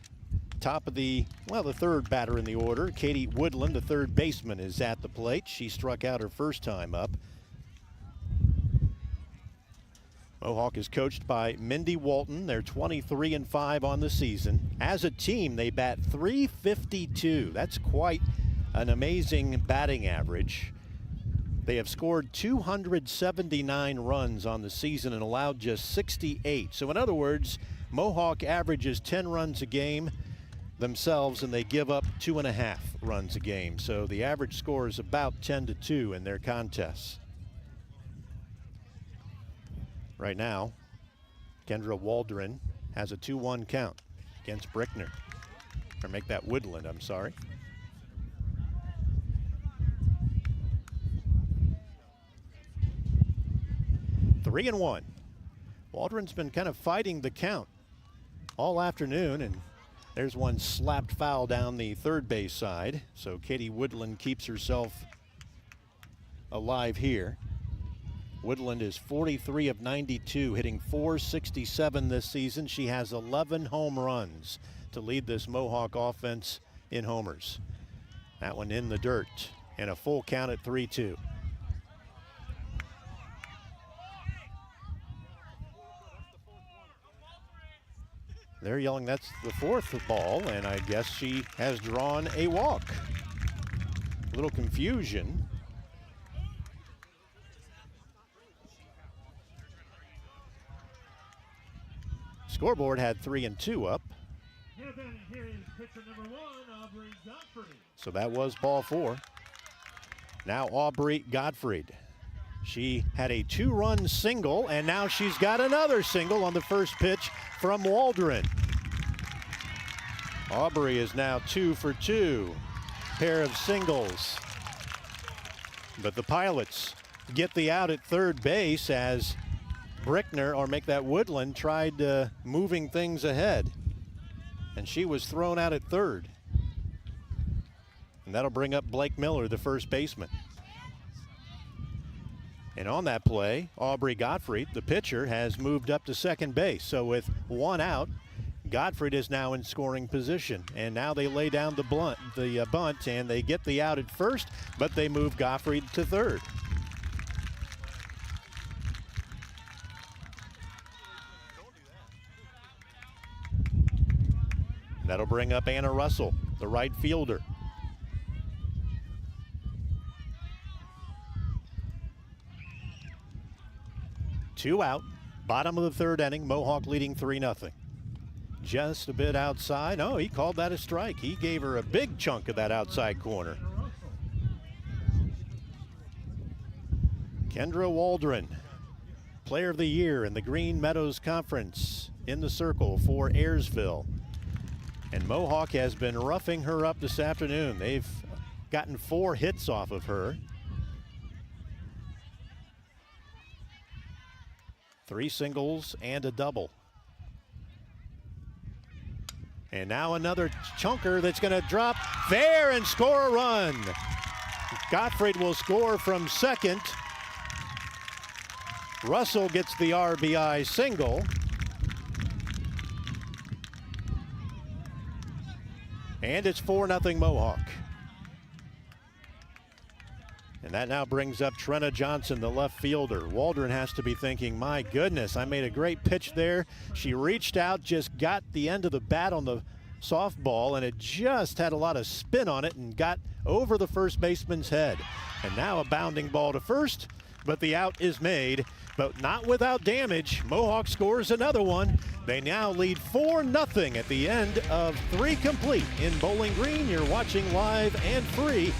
top of the third batter in the order. Katie Woodland, the third baseman, is at the plate. She struck out her first time up. Mohawk is coached by Mindy Walton. They're 23-5 on the season. As a team, they bat .352. That's quite an amazing batting average. They have scored 279 runs on the season and allowed just 68. So in other words, Mohawk averages 10 runs a game themselves, and they give up 2.5 runs a game. So the average score is about 10-2 in their contests. Right now, Kendra Waldron has a 2-1 count against Brickner. Or make that Woodland, I'm sorry. Three and 1. Waldron's been kind of fighting the count all afternoon, and there's one slapped foul down the third base side. So Katie Woodland keeps herself alive here. Woodland is 43 of 92, hitting .467 this season. She has 11 home runs to lead this Mohawk offense in homers. That one in the dirt, and a full count at 3-2. They're yelling that's the fourth ball, and I guess she has drawn a walk. A little confusion. Scoreboard had 3 and 2 up, Here then, here is pitcher number 1, Aubrey Godfrey. So that was ball 4. Now Aubrey Gottfried. She had a 2-run single, and now she's got another single on the first pitch from Waldron. Aubrey is now 2 for 2. Pair of singles. But the Pilots get the out at third base as Brickner, or make that Woodland, tried moving things ahead. And she was thrown out at third. And that'll bring up Blake Miller, the first baseman. And on that play, Aubrey Gottfried, the pitcher, has moved up to second base. So with 1 out, Gottfried is now in scoring position. And now they lay down the bunt, and they get the out at first, but they move Gottfried to third. That'll bring up Anna Russell, the right fielder. Two out, bottom of the third inning, Mohawk leading 3-0. Just a bit outside. Oh, he called that a strike. He gave her a big chunk of that outside corner. Kendra Waldron, Player of the Year in the Green Meadows Conference, in the circle for Ayersville. And Mohawk has been roughing her up this afternoon. They've gotten 4 hits off of her. 3 singles and a double. And now another chunker that's going to drop fair and score a run. Gottfried will score from second. Russell gets the RBI single. And it's 4-0 Mohawk. And that now brings up Trenna Johnson, the left fielder. Waldron has to be thinking, my goodness, I made a great pitch there. She reached out, just got the end of the bat on the softball, and it just had a lot of spin on it and got over the first baseman's head. And now a bounding ball to first, but the out is made, but not without damage. Mohawk scores another one. They now lead 4-0 at the end of 3 complete in Bowling Green. You're watching live and free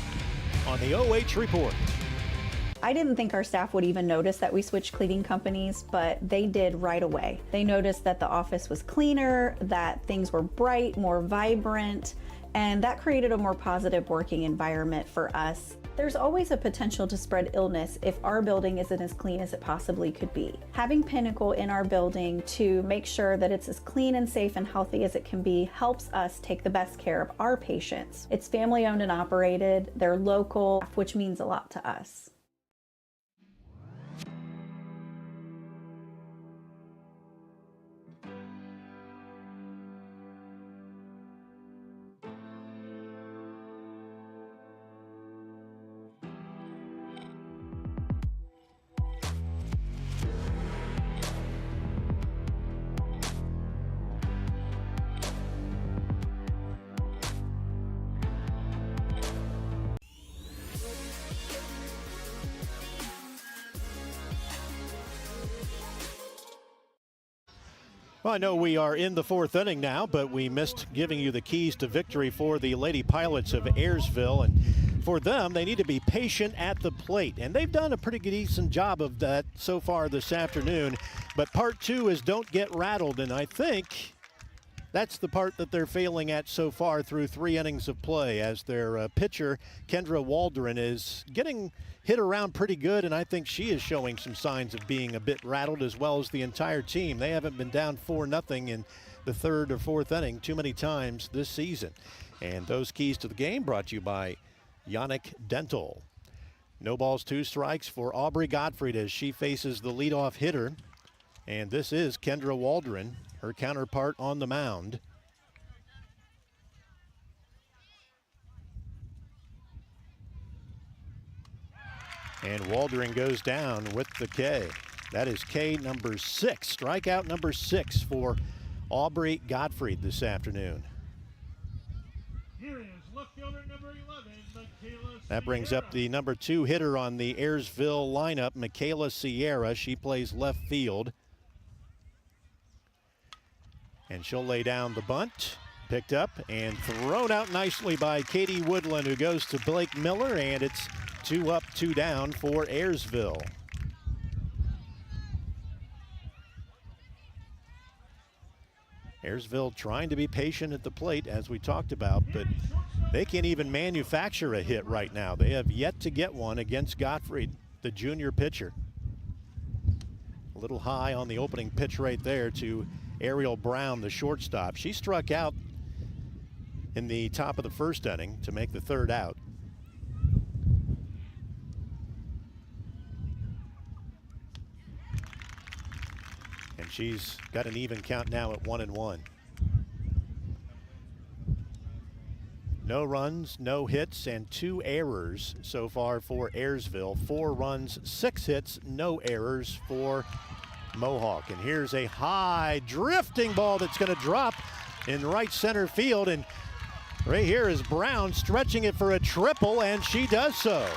on the OH Report. I didn't think our staff would even notice that we switched cleaning companies, but they did right away. They noticed that the office was cleaner, that things were bright, more vibrant, and that created a more positive working environment for us. There's always a potential to spread illness if our building isn't as clean as it possibly could be. Having Pinnacle in our building to make sure that it's as clean and safe and healthy as it can be helps us take the best care of our patients. It's family owned and operated, they're local, which means a lot to us. Well, I know we are in the 4th inning now, but we missed giving you the keys to victory for the Lady Pilots of Ayersville. And for them, they need to be patient at the plate. And they've done a pretty decent job of that so far this afternoon. But part 2 is don't get rattled. And I think that's the part that they're failing at so far through 3 innings of play, as their pitcher, Kendra Waldron, is getting hit around pretty good, and I think she is showing some signs of being a bit rattled, as well as the entire team. They haven't been down 4-0 in the 3rd or 4th inning too many times this season. And those keys to the game brought to you by Yanich Dental. No balls, 2 strikes for Aubrey Gottfried as she faces the leadoff hitter. And this is Kendra Waldron, her counterpart on the mound. And Waldron goes down with the K. That is K number 6, strikeout number 6 for Aubrey Gottfried this afternoon. Here is left fielder number 11, Michaela That brings up the number 2 hitter on the Ayersville lineup, Michaela Sierra. She plays left field. And she'll lay down the bunt. Picked up and thrown out nicely by Katie Woodland, who goes to Blake Miller, and it's 2 up, 2 down for Ayersville. Ayersville trying to be patient at the plate, as we talked about, but they can't even manufacture a hit right now. They have yet to get one against Gottfried, the junior pitcher. A little high on the opening pitch right there to Ariel Brown, the shortstop. She struck out in the top of the first inning to make the 3rd out. And she's got an even count now at 1-1. No runs, no hits, and 2 errors so far for Ayersville. 4 runs, 6 hits, no errors for Mohawk. And here's a high drifting ball that's going to drop in right center field. And right here is Brown stretching it for a triple, and she does so.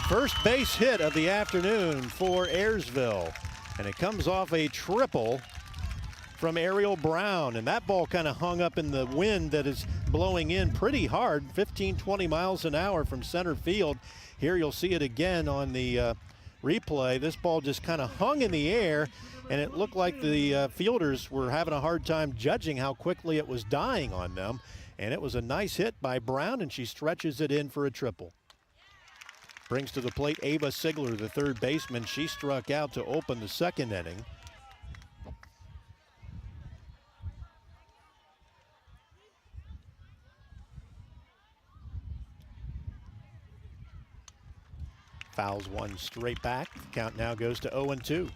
First base hit of the afternoon for Ayersville. And it comes off a triple from Ariel Brown. And that ball kind of hung up in the wind that is blowing in pretty hard, 15-20 miles an hour from center field. Here you'll see it again on the replay. This ball just kind of hung in the air, and it looked like the fielders were having a hard time judging how quickly it was dying on them. And it was a nice hit by Brown, and she stretches it in for a triple. Brings to the plate Ava Sigler, the 3rd baseman. She struck out to open the 2nd inning. Fouls one straight back. The count now goes to 0-2.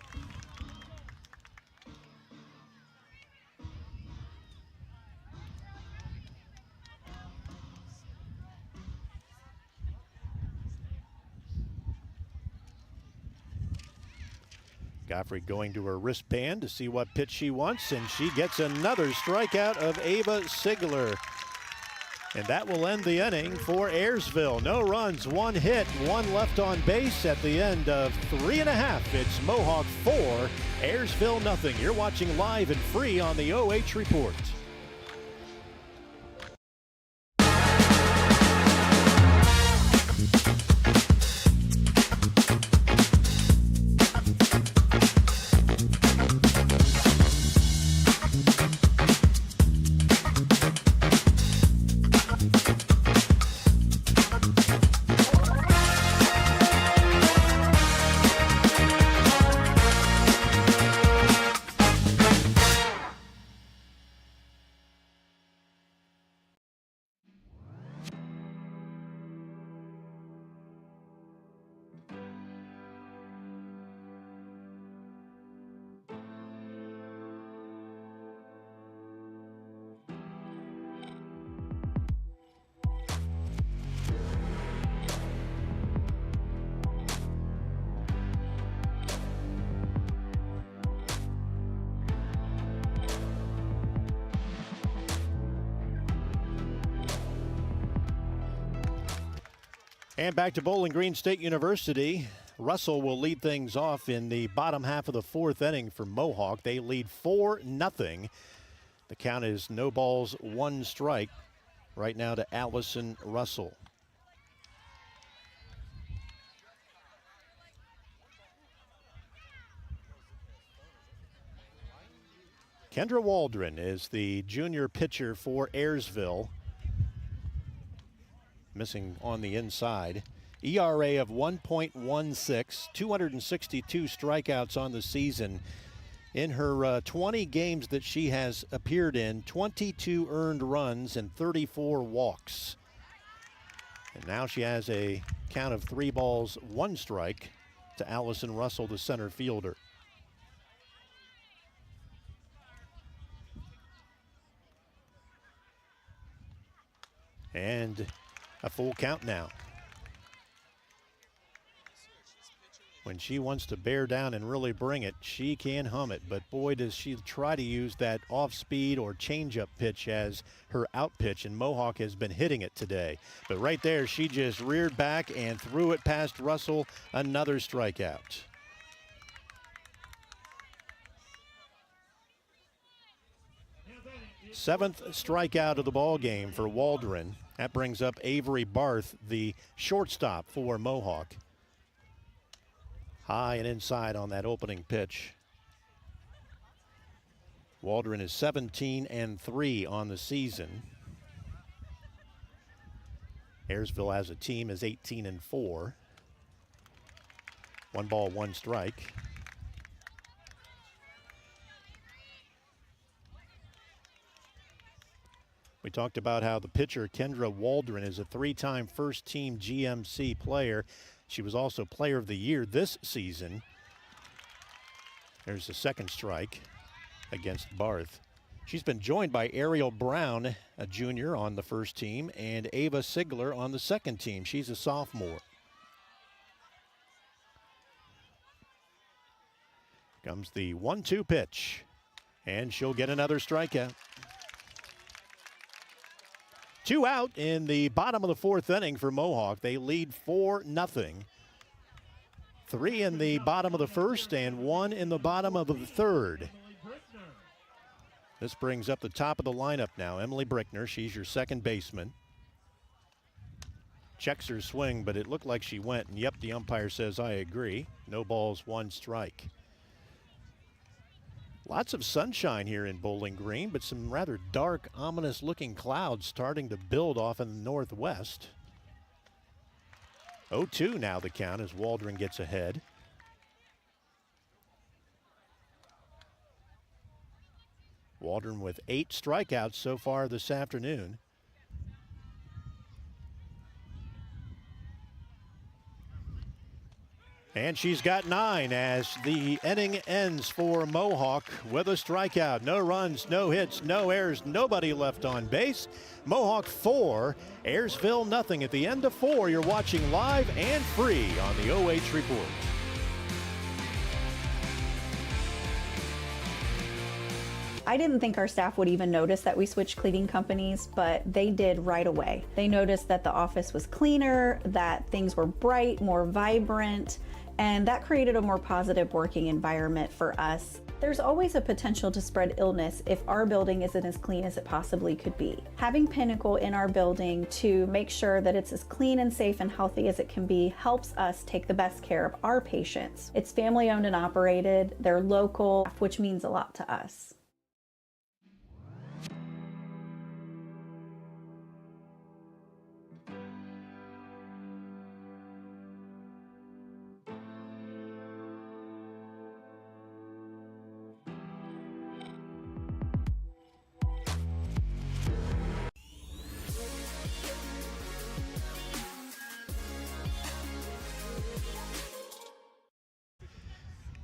Gottfried going to her wristband to see what pitch she wants, and she gets another strikeout of Ava Sigler. And that will end the inning for Ayersville. No runs, 1 hit, 1 left on base at the end of 3.5. It's Mohawk 4, Ayersville nothing. You're watching live and free on the OH Report. And back to Bowling Green State University. Russell will lead things off in the bottom half of the 4th inning for Mohawk. They lead 4-0. The count is no balls, 1 strike right now to Allison Russell. Kendra Waldron is the junior pitcher for Ayersville. Missing on the inside. ERA of 1.16, 262 strikeouts on the season. In her 20 games that she has appeared in, 22 earned runs and 34 walks. And now she has a count of 3 balls, 1 strike to Allison Russell, the center fielder. And a full count now. When she wants to bear down and really bring it, she can hum it. But boy, does she try to use that off-speed or change-up pitch as her out pitch, and Mohawk has been hitting it today. But right there, she just reared back and threw it past Russell. Another strikeout. Now batting 7th strikeout of the ball game for Waldron. That brings up Avery Barth, the shortstop for Mohawk. High and inside on that opening pitch. Waldron is 17-3 on the season. Ayersville as a team is 18-4. 1 ball, 1 strike. We talked about how the pitcher, Kendra Waldron, is a 3-time first-team GMC player. She was also Player of the Year this season. There's the 2nd strike against Barth. She's been joined by Ariel Brown, a junior on the first team, and Ava Sigler on the second team. She's a sophomore. Comes the 1-2 pitch, and she'll get another strikeout. 2 out in the bottom of the 4th inning for Mohawk. They lead 4-0. 3 in the bottom of the 1st and 1 in the bottom of the 3rd. This brings up the top of the lineup now. Emily Brickner, she's your second baseman. Checks her swing, but it looked like she went, and yep, the umpire says, I agree. No balls, 1 strike. Lots of sunshine here in Bowling Green, but some rather dark, ominous-looking clouds starting to build off in the northwest. 0-2 now the count as Waldron gets ahead. Waldron with 8 strikeouts so far this afternoon. And she's got 9 as the inning ends for Mohawk with a strikeout. No runs, no hits, no errors, nobody left on base. Mohawk 4, Ayersville nothing. At the end of 4, you're watching live and free on the OH Report. I didn't think our staff would even notice that we switched cleaning companies, but they did right away. They noticed that the office was cleaner, that things were bright, more vibrant, and that created a more positive working environment for us. There's always a potential to spread illness if our building isn't as clean as it possibly could be. Having Pinnacle in our building to make sure that it's as clean and safe and healthy as it can be helps us take the best care of our patients. It's family owned and operated, they're local, which means a lot to us.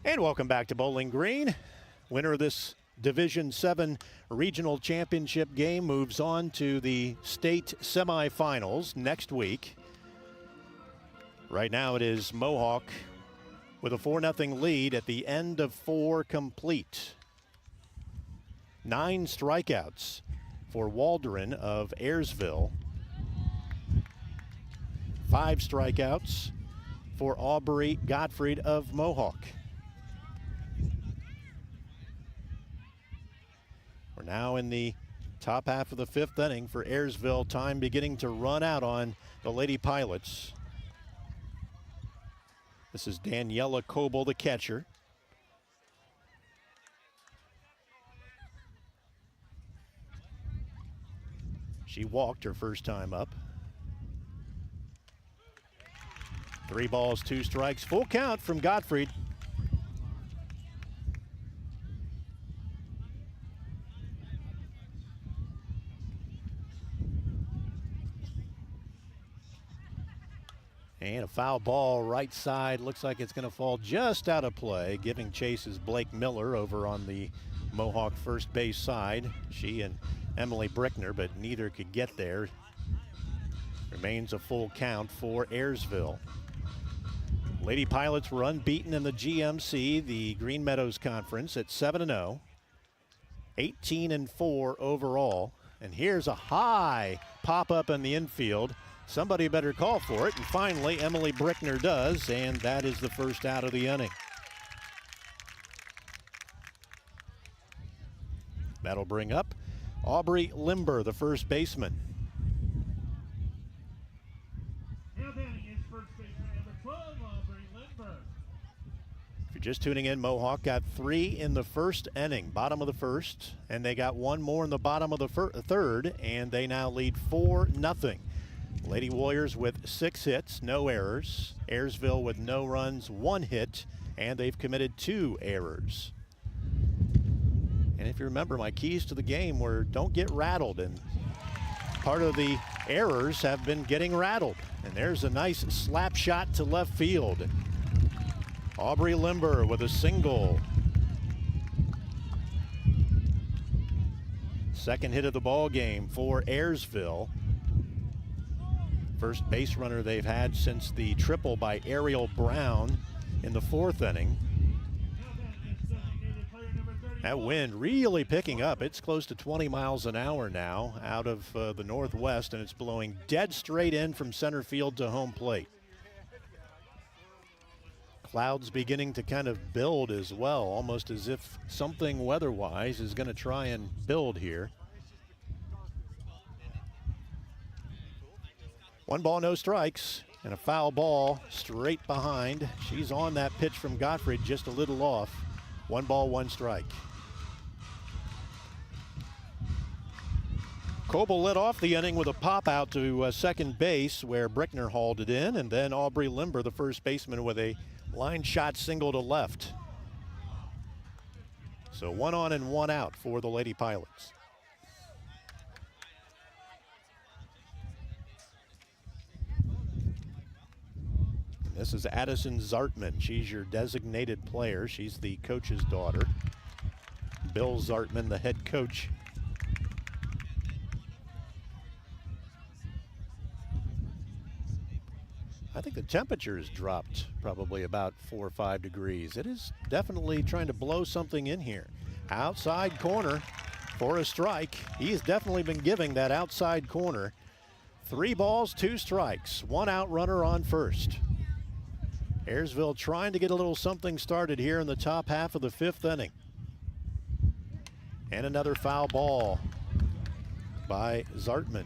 And welcome back to Bowling Green. Winner of this Division 7 regional championship game moves on to the state semifinals next week. Right now it is Mohawk with a 4-0 lead at the end of 4 complete. 9 strikeouts for Waldron of Ayersville. 5 strikeouts for Aubrey Gottfried of Mohawk. We're now in the top half of the 5th inning for Ayersville. Time beginning to run out on the Lady Pilots. This is Daniela Coble, the catcher. She walked her first time up. 3 balls, 2 strikes. Full count from Gottfried. And a foul ball right side. Looks like it's going to fall just out of play. Giving chase is Blake Miller over on the Mohawk first base side. She and Emily Brickner, but neither could get there. Remains a full count for Ayersville. Lady Pilots were unbeaten in the GMC, the Green Meadows Conference, at 7-0. 18-4 overall. And here's a high pop-up in the infield. Somebody better call for it, and finally Emily Brickner does, and that is the first out of the inning. That'll bring up Aubrey Limber, the first baseman. Now batting is first baseman number 12, Aubrey Limber. If you're just tuning in, Mohawk got 3 in the first inning, bottom of the first, and they got 1 more in the bottom of the third, and they now lead 4-0. Lady Warriors with 6 hits, no errors. Ayersville with no runs, 1 hit, and they've committed 2 errors. And if you remember, my keys to the game were don't get rattled, and part of the errors have been getting rattled. And there's a nice slap shot to left field. Aubrey Limber with a single. Second hit of the ball game for Ayersville. First base runner they've had since the triple by Ariel Brown in the 4th inning. That wind really picking up. It's close to 20 miles an hour now out of the northwest, and it's blowing dead straight in from center field to home plate. Clouds beginning to kind of build as well, almost as if something weather-wise is going to try and build here. 1 ball, no strikes, and a foul ball straight behind. She's on that pitch from Gottfried, just a little off. 1 ball, 1 strike. Coble led off the inning with a pop out to second base where Brickner hauled it in, and then Aubrey Limber, the first baseman, with a line shot single to left. So 1 on and 1 out for the Lady Pilots. This is Addison Zartman. She's your designated player. She's the coach's daughter. Bill Zartman, the head coach. I think the temperature has dropped probably about 4 or 5 degrees. It is definitely trying to blow something in here. Outside corner for a strike. He has definitely been giving that outside corner. 3 balls, 2 strikes. 1 out runner on first. Ayersville trying to get a little something started here in the top half of the 5th inning. And another foul ball by Zartman.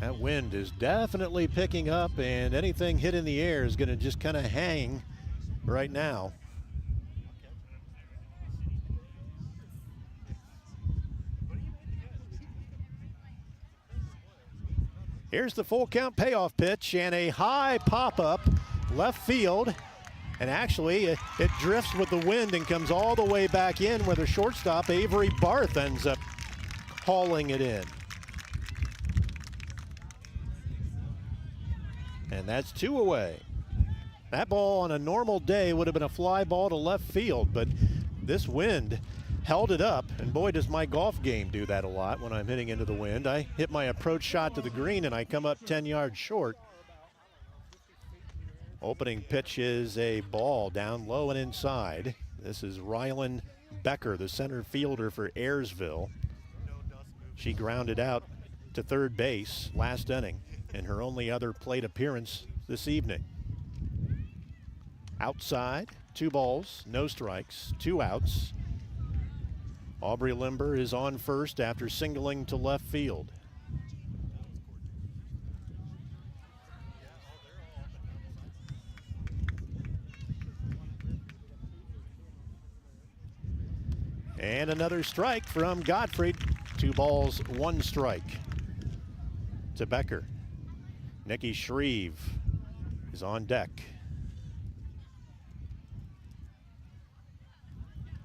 That wind is definitely picking up, and anything hit in the air is going to just kind of hang right now. Here's the full count payoff pitch and a high pop-up left field. And actually, it drifts with the wind and comes all the way back in where the shortstop, Avery Barth, ends up hauling it in. And that's 2 away. That ball on a normal day would have been a fly ball to left field, but this wind held it up, and boy, does my golf game do that a lot when I'm hitting into the wind. I hit my approach shot to the green, and I come up 10 yards short. Opening pitch is a ball down low and inside. This is Rylan Becker, the center fielder for Ayersville. She grounded out to third base last inning in her only other plate appearance this evening. Outside, 2 balls, no strikes, 2 outs. Aubrey Limber is on first after singling to left field. And another strike from Gottfried. 2 balls, 1 strike to Becker. Nikki Shreve is on deck.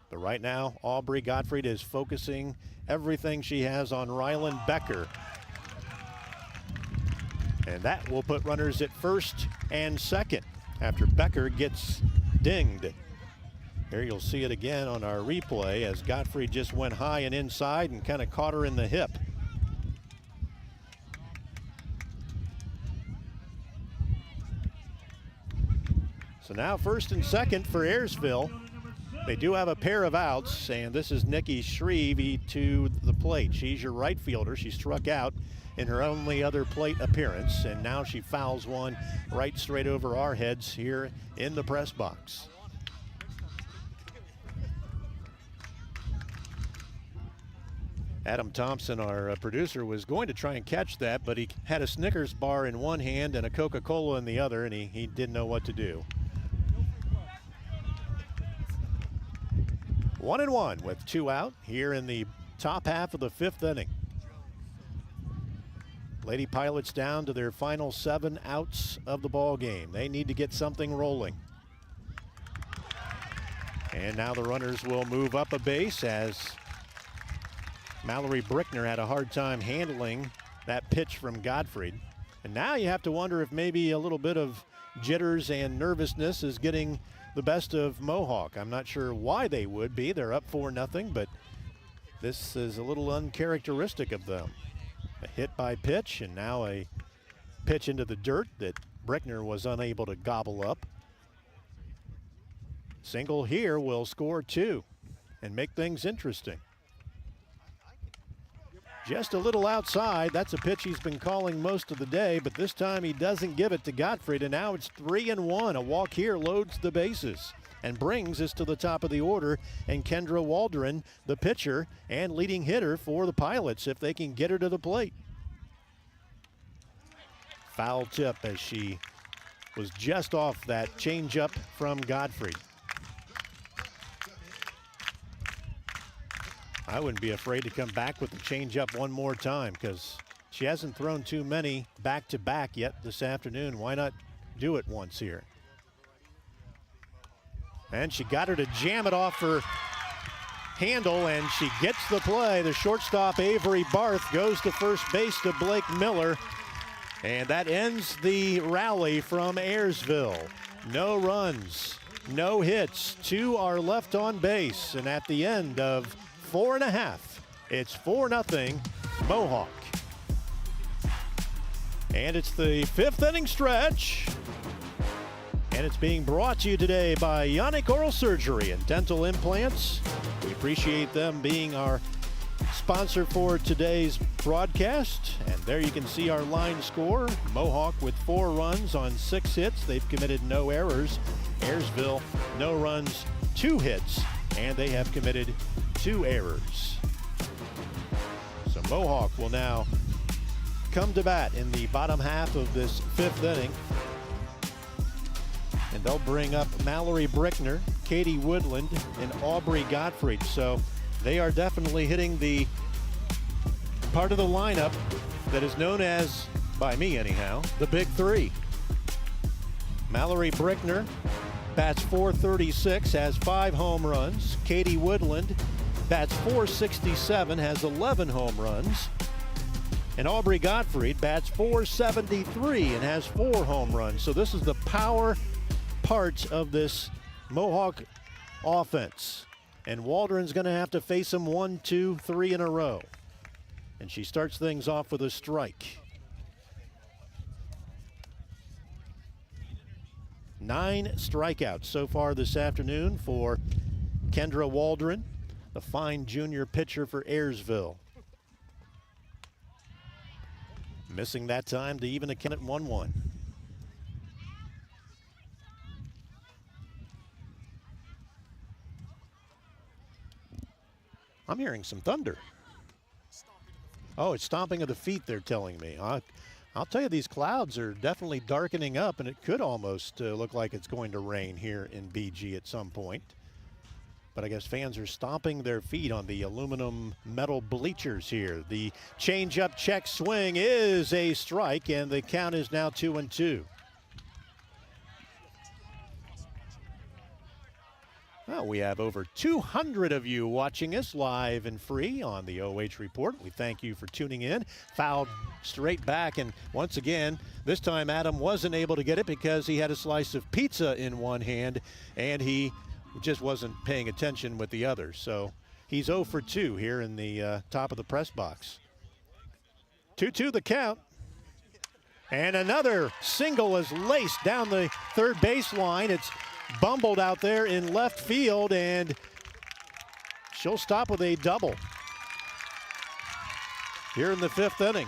But right now, Aubrey Gottfried is focusing everything she has on Rylan Becker. And that will put runners at first and second after Becker gets dinged. Here you'll see it again on our replay as Gottfried just went high and inside and kind of caught her in the hip. So now first and second for Ayersville. They do have a pair of outs, and this is Nikki Shreve to the plate. She's your right fielder. She struck out in her only other plate appearance, and now she fouls one right straight over our heads here in the press box. Adam Thompson, our producer, was going to try and catch that, but he had a Snickers bar in one hand and a Coca-Cola in the other, and he didn't know what to do. 1-1 with 2 out here in the top half of the 5th inning. Lady Pilots down to their final 7 outs of the ball game. They need to get something rolling. And now the runners will move up a base as Mallory Brickner had a hard time handling that pitch from Gottfried. And now you have to wonder if maybe a little bit of jitters and nervousness is getting the best of Mohawk. I'm not sure why they would be. They're up 4-0, but this is a little uncharacteristic of them. A hit by pitch, and now a pitch into the dirt that Brickner was unable to gobble up. Single here will score 2 and make things interesting. Just a little outside. That's a pitch he's been calling most of the day, but this time he doesn't give it to Gottfried, and now it's 3-1. A walk here loads the bases and brings us to the top of the order, and Kendra Waldron, the pitcher and leading hitter for the Pilots, if they can get her to the plate. Foul tip as she was just off that changeup from Gottfried. I wouldn't be afraid to come back with the changeup one more time because she hasn't thrown too many back-to-back yet this afternoon. Why not do it once here? And she got her to jam it off her handle, and she gets the play. The shortstop, Avery Barth, goes to first base to Blake Miller. And that ends the rally from Ayersville. No runs, no hits. 2 are left on base. And at the end of 4.5, it's 4-0 Mohawk. And it's the 5th inning stretch. And it's being brought to you today by Yanich Oral Surgery and Dental Implants. We appreciate them being our sponsor for today's broadcast. And there you can see our line score. Mohawk with 4 runs on 6 hits. They've committed no errors. Ayersville, no runs, 2 hits, and they have committed 2 errors. So Mohawk will now come to bat in the bottom half of this 5th inning. And they'll bring up Mallory Brickner, Katie Woodland, and Aubrey Gottfried. So they are definitely hitting the part of the lineup that is known as, by me anyhow, the Big Three. Mallory Brickner bats .436, has 5 home runs. Katie Woodland bats .467, has 11 home runs. And Aubrey Gottfried bats .473 and has 4 home runs. So this is the power part of this Mohawk offense. And Waldron's going to have to face him 1, 2, 3 in a row. And she starts things off with a strike. 9 strikeouts so far this afternoon for Kendra Waldron, the fine junior pitcher for Ayersville. Missing that time to even a count at 1-1. I'm hearing some thunder. Oh, it's stomping of the feet, they're telling me. I'll tell you, these clouds are definitely darkening up, and it could almost look like it's going to rain here in BG at some point. But I guess fans are stomping their feet on the aluminum metal bleachers here. The change-up check swing is a strike, and the count is now 2-2. Well, we have over 200 of you watching us live and free on the OH Report. We thank you for tuning in. Fouled straight back, and once again, this time Adam wasn't able to get it because he had a slice of pizza in one hand, and he just wasn't paying attention with the other. So he's 0 for 2 here in the top of the press box. 2-2 the count. And another single is laced down the third baseline. It's bumbled out there in left field, and she'll stop with a double here in the 5th inning.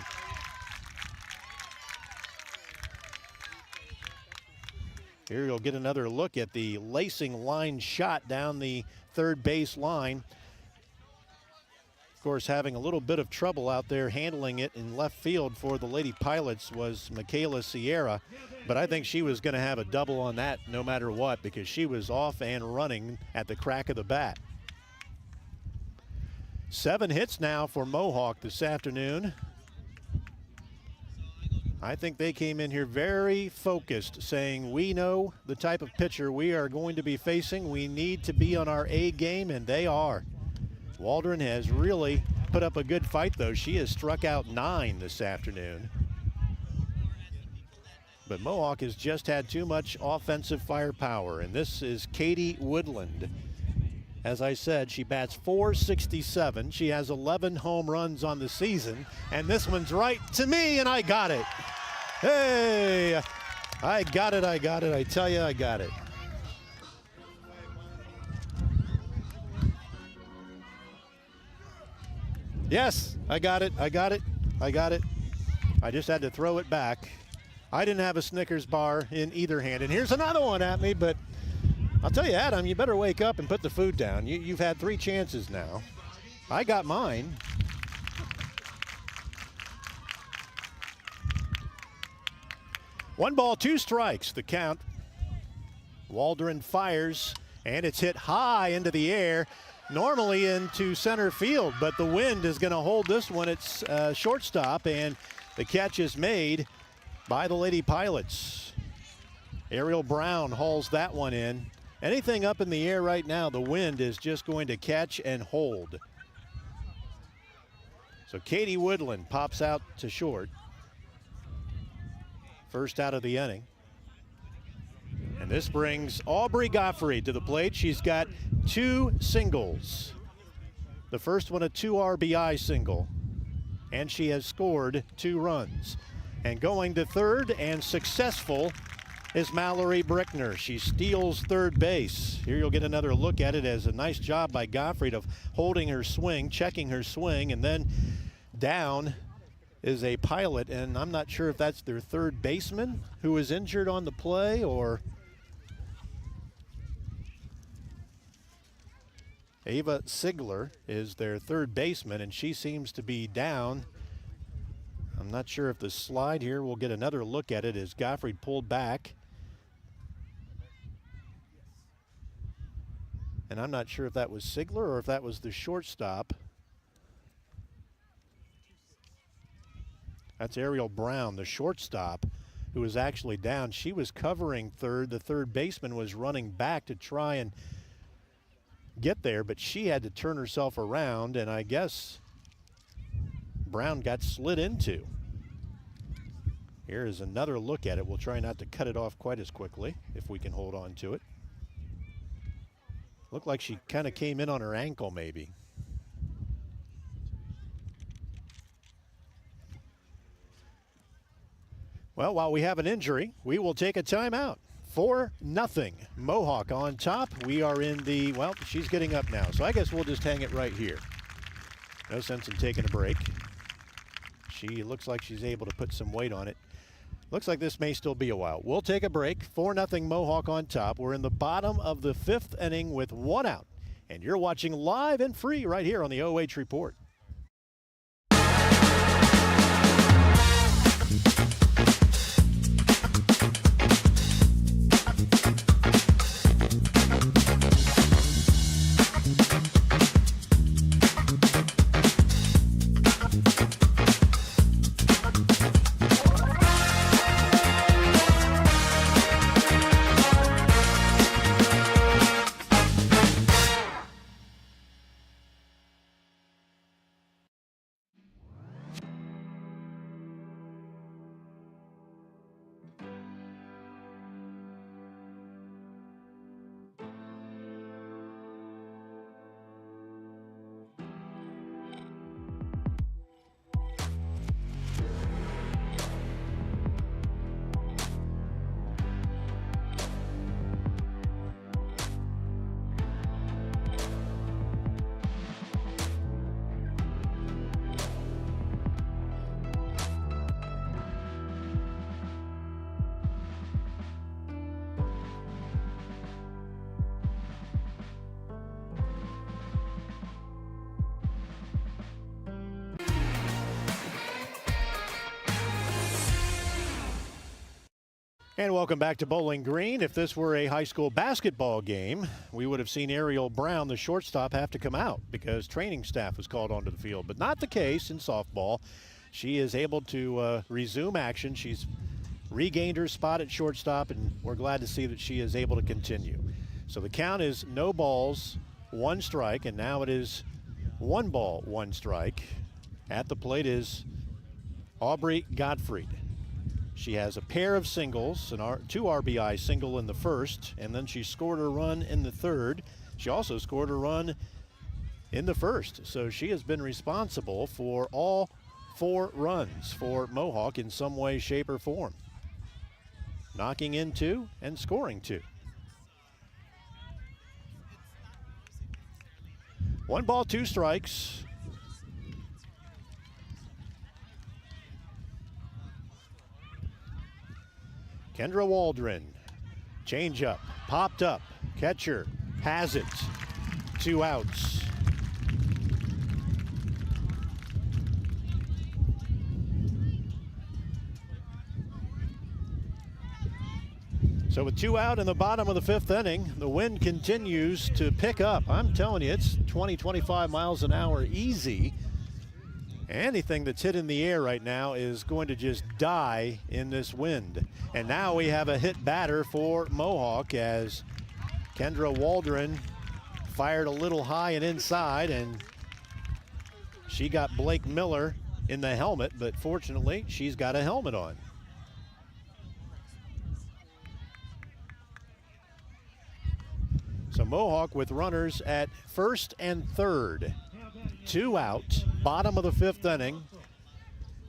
Here you'll get another look at the lacing line shot down the third base line. Of course, having a little bit of trouble out there handling it in left field for the Lady Pilots was Michaela Sierra, but I think she was going to have a double on that no matter what because she was off and running at the crack of the bat. 7 hits now for Mohawk this afternoon. I think they came in here very focused, saying we know the type of pitcher we are going to be facing. We need to be on our A game, and they are. Waldron has really put up a good fight, though. She has struck out 9 this afternoon. But Mohawk has just had too much offensive firepower, and this is Katie Woodland. As I said, she bats .467. She has 11 home runs on the season, and this one's right to me, and I got it. Hey, I got it. I tell you, I got it. Yes, I got it. I just had to throw it back. I didn't have a Snickers bar in either hand, and here's another one at me, but I'll tell you, Adam, you better wake up and put the food down. You've had 3 chances now. I got mine. One ball, 2 strikes, the count. Waldron fires, and it's hit high into the air, normally into center field, but the wind is going to hold this one. It's shortstop, and the catch is made by the Lady Pilots. Ariel Brown hauls that one in. Anything up in the air right now, the wind is just going to catch and hold. So Katie Woodland pops out to short. First out of the inning. And this brings Aubrey Gottfried to the plate. She's got 2 singles. The first one a 2 RBI single. And she has scored 2 runs. And going to third and successful is Mallory Brickner. She steals third base. Here you'll get another look at it as a nice job by Gottfried of holding her swing, checking her swing, and then down is a Pilot, and I'm not sure if that's their third baseman who was injured on the play or Ava Sigler is their third baseman, and she seems to be down. I'm not sure if the slide here, we'll get another look at it as Gottfried pulled back. And I'm not sure if that was Sigler or if that was the shortstop. That's Ariel Brown, the shortstop, who was actually down. She was covering third. The third baseman was running back to try and get there, but she had to turn herself around, and I guess Brown got slid into. Here is another look at it. We'll try not to cut it off quite as quickly if we can hold on to it. Looked like she kind of came in on her ankle maybe. Well, while we have an injury, we will take a timeout. 4-0. Mohawk on top. We are in the, well, she's getting up now, so I guess we'll just hang it right here. No sense in taking a break. She looks like she's able to put some weight on it. Looks like this may still be a while. We'll take a break. 4-0 Mohawk on top. We're in the bottom of the 5th inning with 1 out. And you're watching live and free right here on the OH Report. And welcome back to Bowling Green. If this were a high school basketball game, we would have seen Ariel Brown, the shortstop, have to come out because training staff was called onto the field. But not the case in softball. She is able to resume action. She's regained her spot at shortstop, and we're glad to see that she is able to continue. So the count is no balls, 1 strike, and now it is 1 ball, 1 strike. At the plate is Aubrey Gottfried. She has a pair of singles, an 2 RBI single in the first, and then she scored a run in the third. She also scored a run in the first. So she has been responsible for all 4 runs for Mohawk in some way, shape, or form. Knocking in 2 and scoring 2. 1 ball, 2 strikes. Kendra Waldron, changeup, popped up, catcher has it, 2 outs. So with 2 out in the bottom of the 5th inning, the wind continues to pick up. I'm telling you, it's 20, 25 miles an hour easy. Anything that's hit in the air right now is going to just die in this wind. And now we have a hit batter for Mohawk as Kendra Waldron fired a little high and inside, and she got Blake Miller in the helmet, but fortunately she's got a helmet on. So Mohawk with runners at first and third. 2 out, bottom of the 5th inning.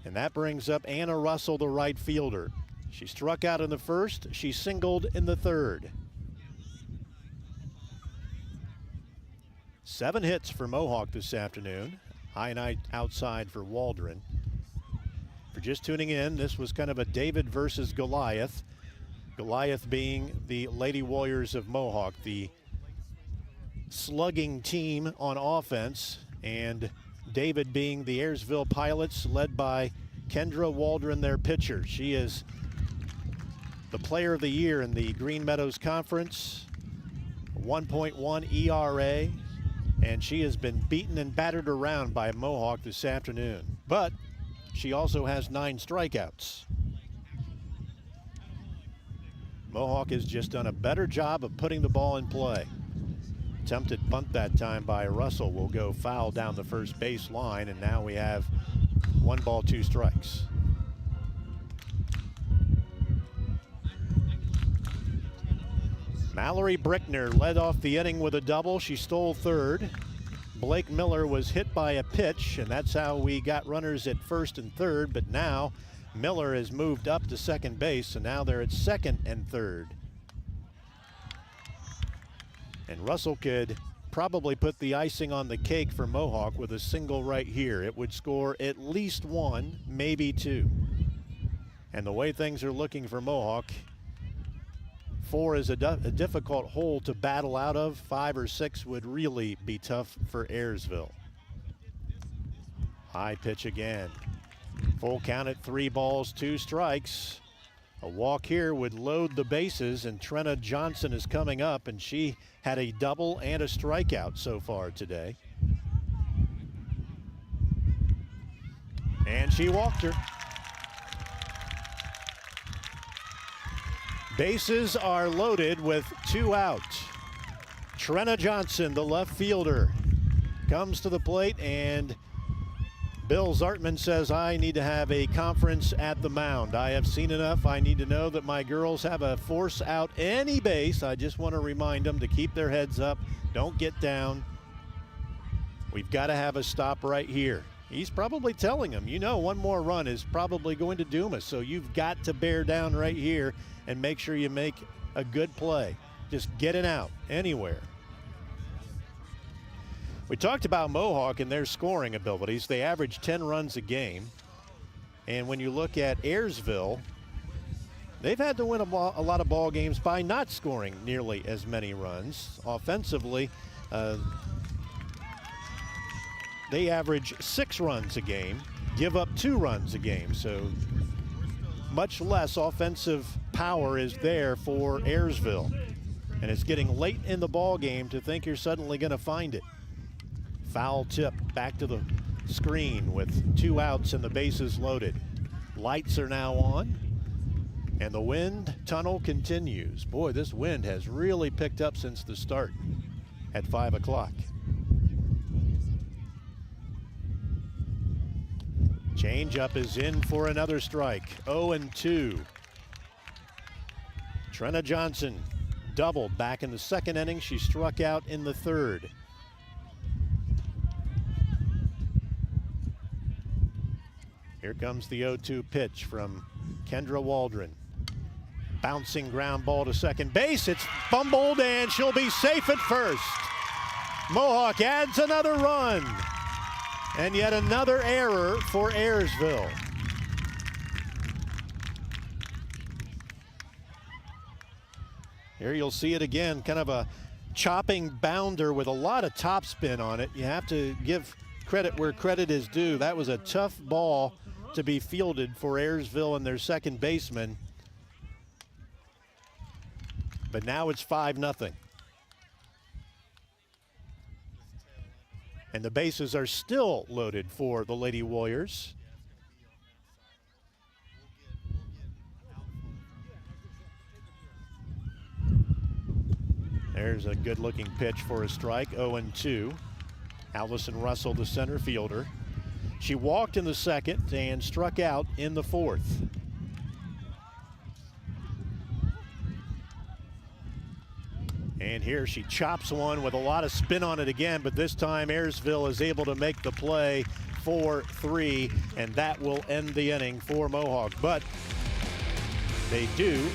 And that brings up Anna Russell, the right fielder. She struck out in the first, she singled in the third. 7 hits for Mohawk this afternoon. High and outside for Waldron. For just tuning in, this was kind of a David versus Goliath. Goliath being the Lady Warriors of Mohawk, the slugging team on offense, and David being the Ayersville Pilots, led by Kendra Waldron, their pitcher. She is the player of the year in the Green Meadows Conference, 1.1 ERA, and she has been beaten and battered around by Mohawk this afternoon. But she also has 9 strikeouts. Mohawk has just done a better job of putting the ball in play. Attempted bunt that time by Russell will go foul down the first base line, and now we have 1 ball, 2 strikes. Mallory Brickner led off the inning with a double. She stole third. Blake Miller was hit by a pitch, and that's how we got runners at first and third, but now Miller has moved up to second base, and now they're at second and third. And Russell could probably put the icing on the cake for Mohawk with a single right here. It would score at least 1, maybe 2. And the way things are looking for Mohawk, 4 is a difficult hole to battle out of. 5 or 6 would really be tough for Ayersville. High pitch again. Full count at 3 balls, 2 strikes. A walk here would load the bases, and Trenna Johnson is coming up, and she had a double and a strikeout so far today. And she walked her. Bases are loaded with 2 out. Trenna Johnson, the left fielder, comes to the plate, and Bill Zartman says, I need to have a conference at the mound. I have seen enough. I need to know that my girls have a force out any base. I just want to remind them to keep their heads up. Don't get down. We've got to have a stop right here. He's probably telling them, you know, 1 more run is probably going to doom us. So you've got to bear down right here and make sure you make a good play. Just get it out anywhere. We talked about Mohawk and their scoring abilities. They average 10 runs a game. And when you look at Ayersville, they've had to win a lot of ball games by not scoring nearly as many runs. Offensively, they average 6 runs a game, give up 2 runs a game. So much less offensive power is there for Ayersville. And it's getting late in the ball game to think you're suddenly going to find it. Foul tip back to the screen with 2 outs and the bases loaded. Lights are now on, and the wind tunnel continues. Boy, this wind has really picked up since the start at 5 o'clock. Changeup is in for another strike. 0-2. Trenna Johnson doubled back in the second inning. She struck out in the third. Here comes the 0-2 pitch from Kendra Waldron. Bouncing ground ball to second base. It's fumbled and she'll be safe at first. Mohawk adds another run. And yet another error for Ayersville. Here you'll see it again, kind of a chopping bounder with a lot of topspin on it. You have to give credit where credit is due. That was a tough ball to be fielded for Ayersville and their second baseman. But now it's 5-0. And the bases are still loaded for the Lady Warriors. There's a good-looking pitch for a strike, 0-2. Allison Russell, the center fielder. She walked in the second and struck out in the fourth. And here she chops one with a lot of spin on it again, but this time Ayersville is able to make the play 4-3, and that will end the inning for Mohawk. But they do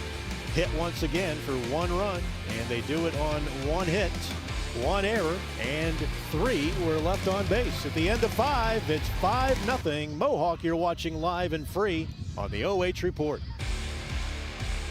hit once again for 1 run, and they do it on 1 hit, 1 error, and 3 were left on base. At the end of 5, it's 5-0 Mohawk. You're watching live and free on the OH Report.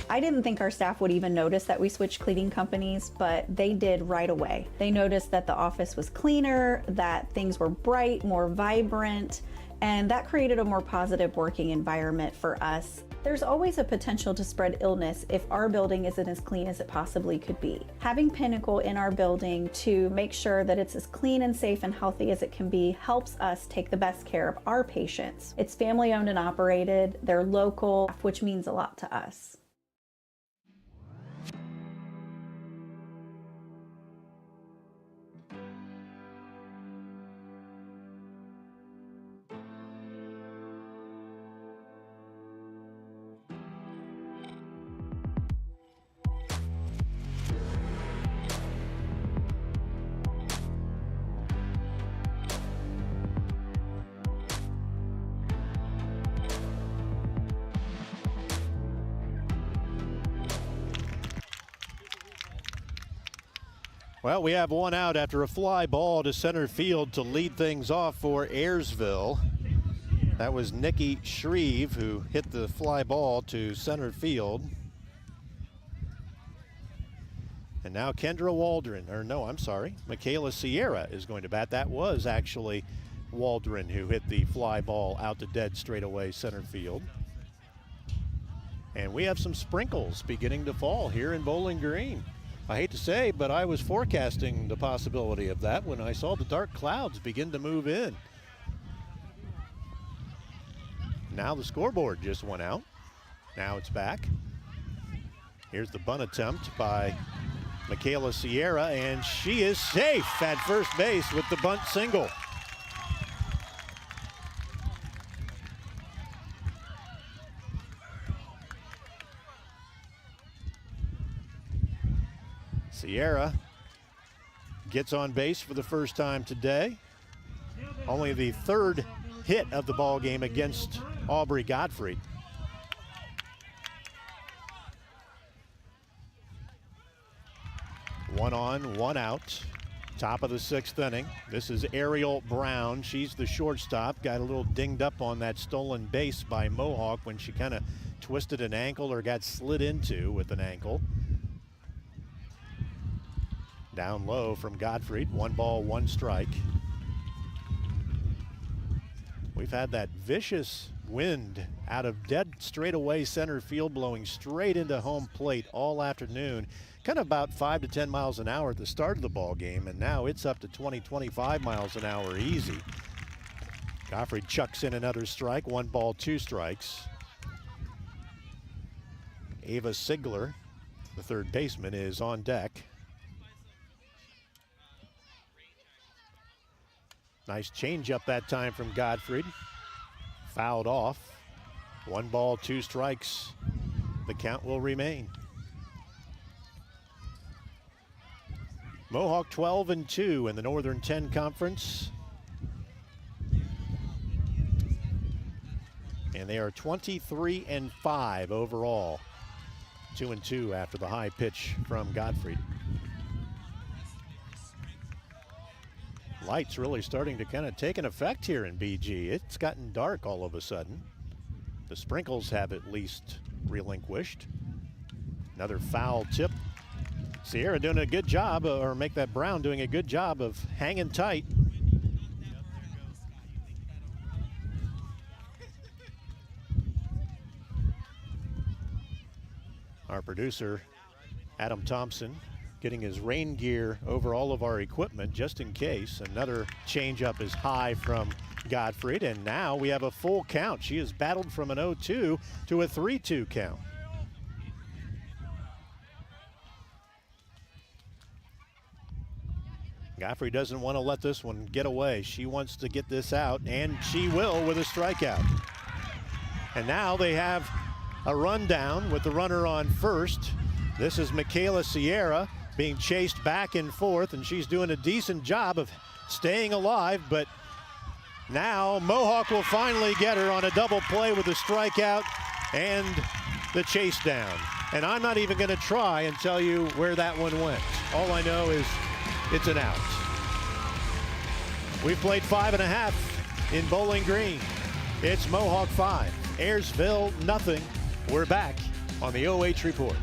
I didn't think our staff would even notice that we switched cleaning companies, but they did right away. They noticed that the office was cleaner, that things were bright, more vibrant, and that created a more positive working environment for us. There's always a potential to spread illness if our building isn't as clean as it possibly could be. Having Pinnacle in our building to make sure that it's as clean and safe and healthy as it can be helps us take the best care of our patients. It's family owned and operated, they're local, which means a lot to us. Well, we have 1 out after a fly ball to center field to lead things off for Ayersville. That was Nikki Shreve who hit the fly ball to center field. And now Kendra Waldron, or no, I'm sorry, Michaela Sierra is going to bat. That was actually Waldron who hit the fly ball out to dead straightaway center field. And we have some sprinkles beginning to fall here in Bowling Green. I hate to say, but I was forecasting the possibility of that when I saw the dark clouds begin to move in. Now the scoreboard just went out. Now it's back. Here's the bunt attempt by Michaela Sierra, and she is safe at first base with the bunt single. Sierra gets on base for the first time today. Only the 3rd hit of the ball game against Aubrey Gottfried. One on, 1 out. Top of the 6th inning. This is Ariel Brown. She's the shortstop. Got a little dinged up on that stolen base by Mohawk when she kind of twisted an ankle or got slid into with an ankle. Down low from Gottfried. 1 ball, 1 strike. We've had that vicious wind out of dead straightaway center field blowing straight into home plate all afternoon. Kind of about 5 to 10 miles an hour at the start of the ball game, and now it's up to 20, 25 miles an hour easy. Gottfried chucks in another strike, 1 ball, 2 strikes. Ava Sigler, the third baseman, is on deck. Nice changeup that time from Gottfried. Fouled off. 1 ball, 2 strikes. The count will remain. Mohawk 12-2 in the Northern 10 Conference. And they are 23-5 overall. 2-2 after the high pitch from Gottfried. Light's really starting to kind of take an effect here in BG. It's gotten dark all of a sudden. The sprinkles have at least relinquished. Another foul tip. Sierra doing a good job, or make that Brown doing a good job of hanging tight. Our producer, Adam Thompson, getting his rain gear over all of our equipment just in case. Another changeup is high from Gottfried, and now we have a full count. She has battled from an 0-2 to a 3-2 count. Gottfried doesn't want to let this one get away. She wants to get this out, and she will with a strikeout. And now they have a rundown with the runner on first. This is Michaela Sierra being chased back and forth, and she's doing a decent job of staying alive, but now Mohawk will finally get her on a double play with a strikeout and the chase down. And I'm not even going to try and tell you where that one went. All I know is it's an out. We've played 5.5 in Bowling Green. It's Mohawk 5, Ayersville nothing. We're back on the OH Report.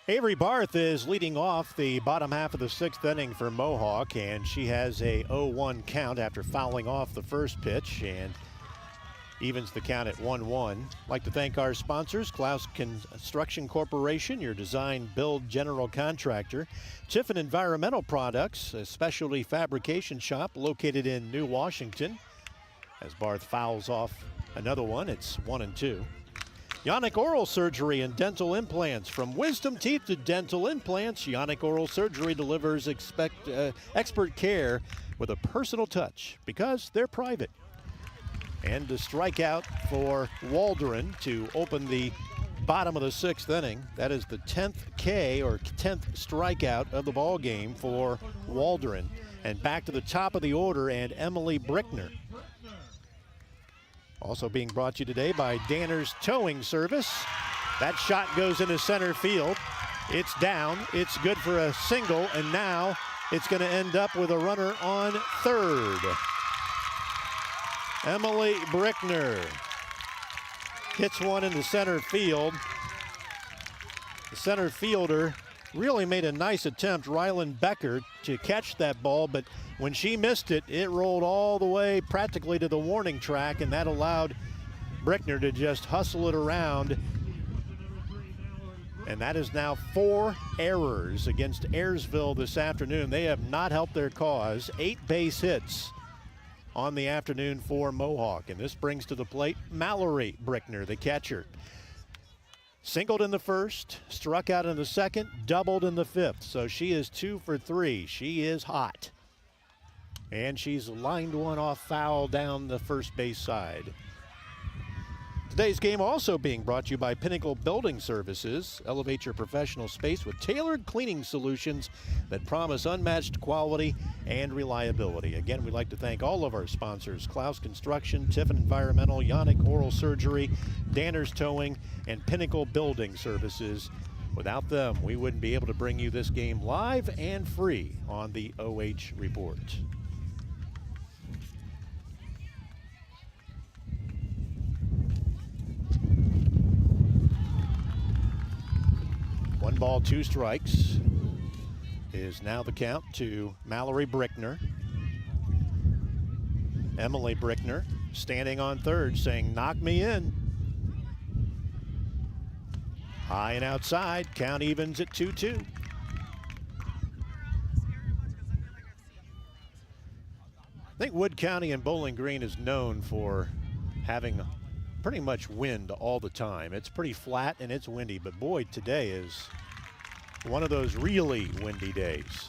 Avery Barth is leading off the bottom half of the 6th inning for Mohawk, and she has a 0-1 count after fouling off the first pitch and evens the count at 1-1. I'd like to thank our sponsors, Clouse Construction Corporation, your design build general contractor, Tiffin Environmental Products, a specialty fabrication shop located in New Washington. As Barth fouls off another one, it's 1-2. Yanich Oral Surgery and Dental Implants. From wisdom teeth to dental implants, Yanich Oral Surgery delivers expert care with a personal touch because they're private. And a strikeout for Waldron to open the bottom of the 6th inning. That is the 10th K or 10th strikeout of the ball game for Waldron. And back to the top of the order, and Emily Brickner. Also being brought to you today by Danner's Towing Service. That shot goes into center field. It's down. It's good for a single, and now it's going to end up with a runner on third. Emily Brickner hits one into center field. The center fielder really made a nice attempt, Rylan Becker, to catch that ball, but when she missed it, it rolled all the way practically to the warning track, and that allowed Brickner to just hustle it around And that is now 4 errors against Ayersville this afternoon. They have not helped their cause. 8 base hits on the afternoon for Mohawk. And this brings to the plate Mallory Brickner, the catcher. Singled in the first, struck out in the second, doubled in the fifth. So she is 2 for 3. She is hot. And she's lined one off foul down the first base side. Today's game also being brought to you by Pinnacle Building Services. Elevate your professional space with tailored cleaning solutions that promise unmatched quality and reliability. Again, we'd like to thank all of our sponsors: Clouse Construction, Tiffin Environmental, Yanich Oral Surgery, Danner's Towing, and Pinnacle Building Services. Without them, we wouldn't be able to bring you this game live and free on the OH Report. One ball, 2 strikes is now the count to Mallory Brickner. Emily Brickner standing on third saying, "Knock me in." High and outside, count evens at 2-2. I think Wood County and Bowling Green is known for having pretty much wind all the time. It's pretty flat and it's windy, but boy, today is one of those really windy days.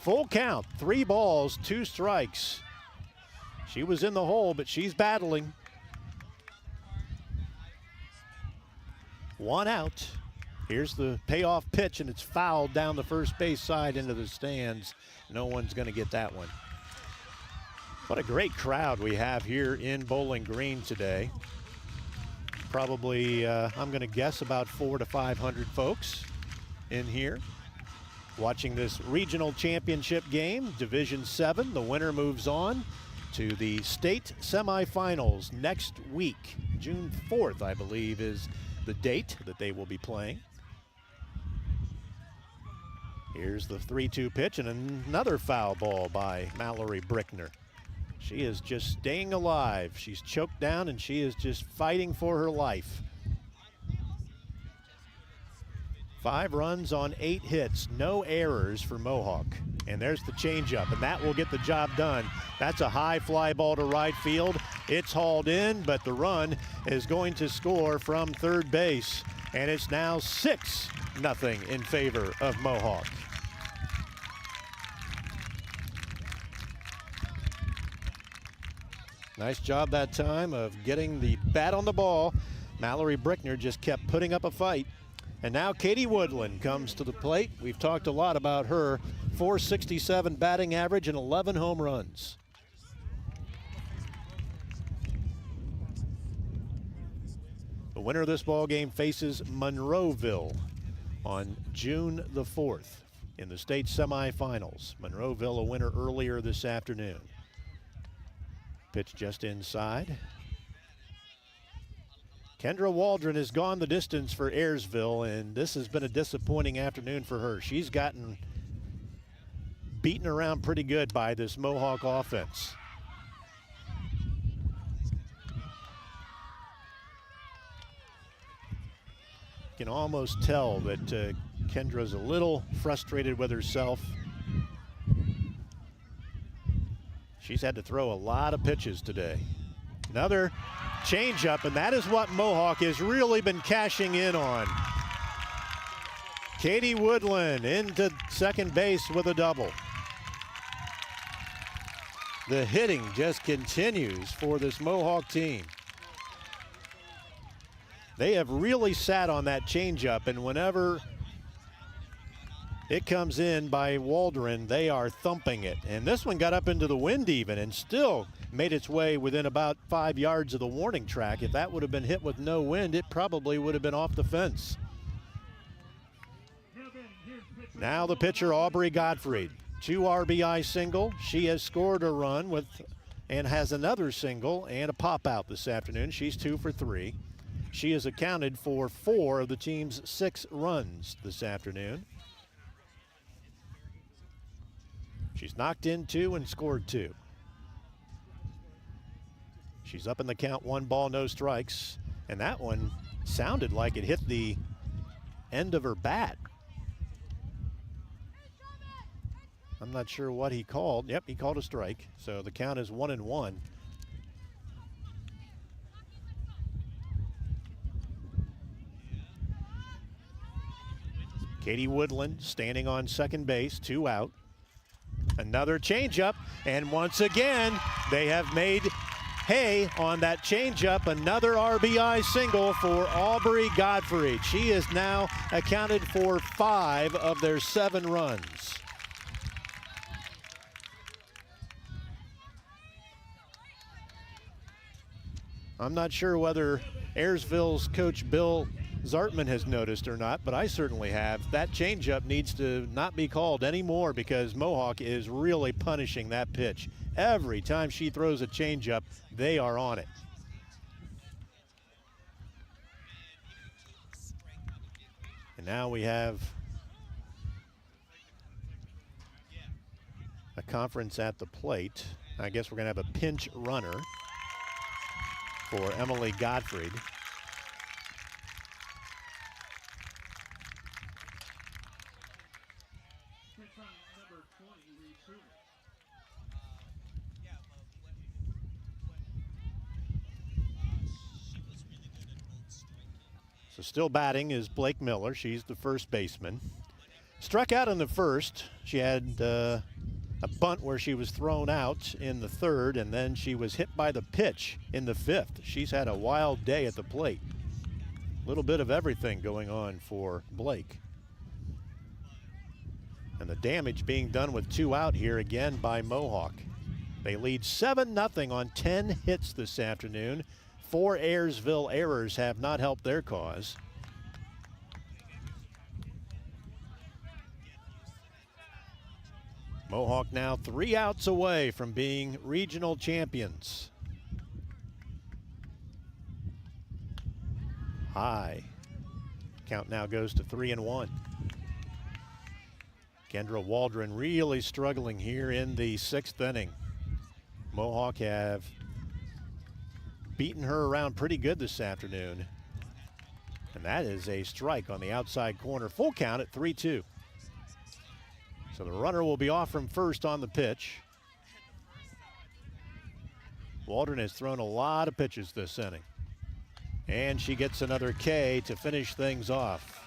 Full count, 3 balls, 2 strikes. She was in the hole, but she's battling. 1 out. Here's the payoff pitch, and it's fouled down the first base side into the stands. No one's going to get that one. What a great crowd we have here in Bowling Green today. Probably, I'm going to guess, about 400 to 500 folks in here watching this regional championship game, Division 7. The winner moves on to the state semifinals next week. June 4th, I believe, is the date that they will be playing. Here's the 3-2 pitch and another foul ball by Mallory Brickner. She is just staying alive. She's choked down and she is just fighting for her life. 5 runs on 8 hits, no errors for Mohawk. And there's the changeup, and that will get the job done. That's a high fly ball to right field. It's hauled in, but the run is going to score from third base. And it's now 6-0 in favor of Mohawk. Nice job that time of getting the bat on the ball. Mallory Brickner just kept putting up a fight. And now Katie Woodland comes to the plate. We've talked a lot about her. .467 batting average and 11 home runs. The winner of this ball game faces Monroeville on June the 4th in the state semifinals. Monroeville a winner earlier this afternoon. Pitch just inside. Kendra Waldron has gone the distance for Ayersville, and this has been a disappointing afternoon for her. She's gotten beaten around pretty good by this Mohawk offense. You can almost tell that Kendra's a little frustrated with herself. She's had to throw a lot of pitches today. Another changeup, and that is what Mohawk has really been cashing in on. Katie Woodland into second base with a double. The hitting just continues for this Mohawk team. They have really sat on that changeup, and whenever it comes in by Waldron, they are thumping it. And this one got up into the wind even and still made its way within about 5 yards of the warning track. If that would have been hit with no wind, it probably would have been off the fence. Now the pitcher, Aubrey Gottfried. 2 RBI single. She has scored a run and has another single and a pop out this afternoon. She's 2 for 3. She has accounted for 4 of the team's 6 runs this afternoon. She's knocked in 2 and scored 2. She's up in the count, 1 ball, no strikes. And that one sounded like it hit the end of her bat. I'm not sure what he called. Yep, he called a strike. So the count is 1-1. Katie Woodland standing on second base, 2 out. Another changeup, and once again, they have made hay on that changeup. Another RBI single for Aubrey Gottfried. She has now accounted for 5 of their 7 runs. I'm not sure whether Ayersville's coach Bill Zartman has noticed or not, but I certainly have. That changeup needs to not be called anymore because Mohawk is really punishing that pitch. Every time she throws a changeup, they are on it. And now we have a conference at the plate. I guess we're going to have a pinch runner for Emily Gottfried. So still batting is Blake Miller. She's the first baseman. Struck out in the first. She had a bunt where she was thrown out in the third, and then she was hit by the pitch in the fifth. She's had a wild day at the plate. A little bit of everything going on for Blake. And the damage being done with 2 out here again by Mohawk. They lead 7-0 on 10 hits this afternoon. 4 Ayersville errors have not helped their cause. Mohawk now 3 outs away from being regional champions. High. Count now goes to 3-1. Kendra Waldron really struggling here in the 6th inning. Mohawk have beaten her around pretty good this afternoon. And that is a strike on the outside corner. Full count at 3-2. So the runner will be off from first on the pitch. Waldron has thrown a lot of pitches this inning. And she gets another K to finish things off.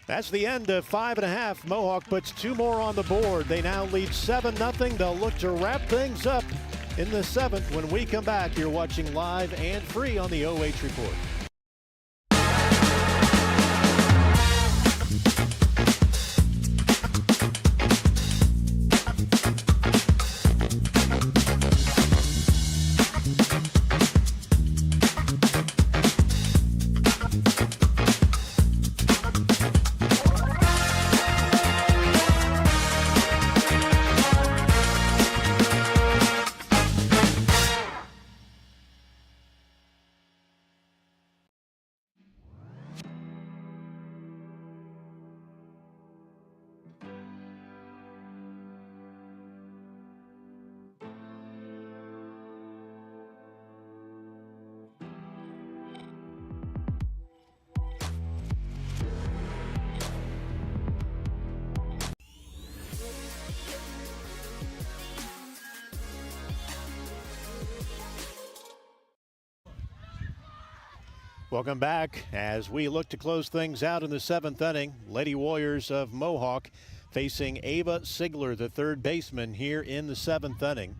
That's the end of 5.5. Mohawk puts 2 more on the board. They now lead 7-0. They'll look to wrap things up in the 7th. When we come back, you're watching live and free on the OH Report. Welcome back as we look to close things out in the 7th inning. Lady Warriors of Mohawk facing Ava Sigler, the third baseman, here in the 7th inning.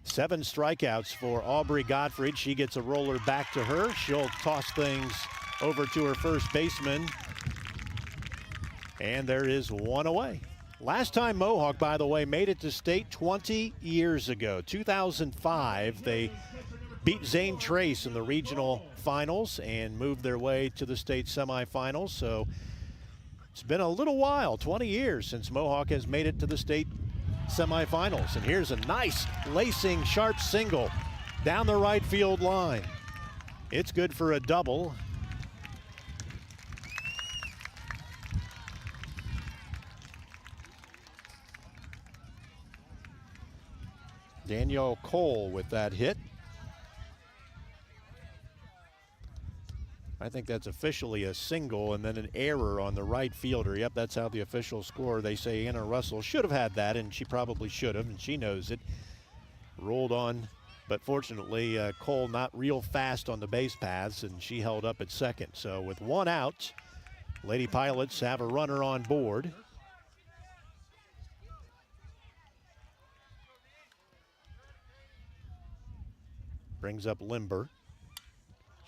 7 strikeouts for Aubrey Gottfried. She gets a roller back to her. She'll toss things over to her first baseman. And there is 1 away. Last time Mohawk, by the way, made it to state 20 years ago. 2005, they beat Zane Trace in the regional finals and moved their way to the state semifinals. So it's been a little while, 20 years, since Mohawk has made it to the state semifinals. And here's a nice lacing sharp single down the right field line. It's good for a double. Danielle Cole with that hit. I think that's officially a single and then an error on the right fielder. Yep, that's how the officials score. They say Anna Russell should have had that, and she probably should have, and she knows it. Rolled on, but fortunately, Cole not real fast on the base paths, and she held up at second. So with one out, Lady Pilots have a runner on board. Brings up Limber.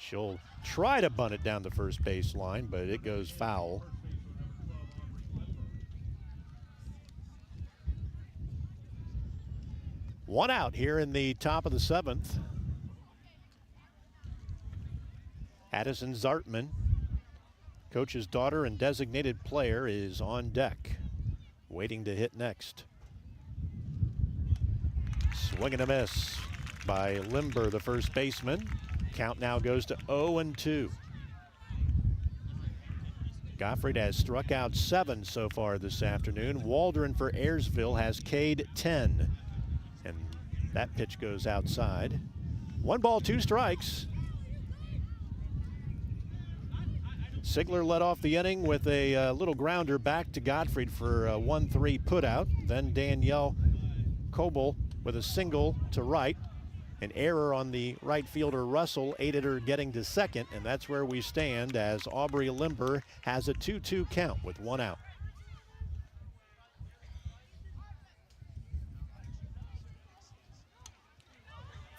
She'll try to bunt it down the first base line, but it goes foul. One out here in the top of the 7th. Addison Zartman, coach's daughter and designated player, is on deck, waiting to hit next. Swing and a miss by Limber, the first baseman. Count now goes to 0-2. Gottfried has struck out 7 so far this afternoon. Waldron for Ayersville has K'd 10. And that pitch goes outside. 1 ball, 2 strikes. Sigler led off the inning with a little grounder back to Gottfried for a 1-3 putout. Then Danielle Coble with a single to right. An error on the right fielder Russell aided her getting to second, and that's where we stand as Aubrey Limber has a 2-2 count with 1 out.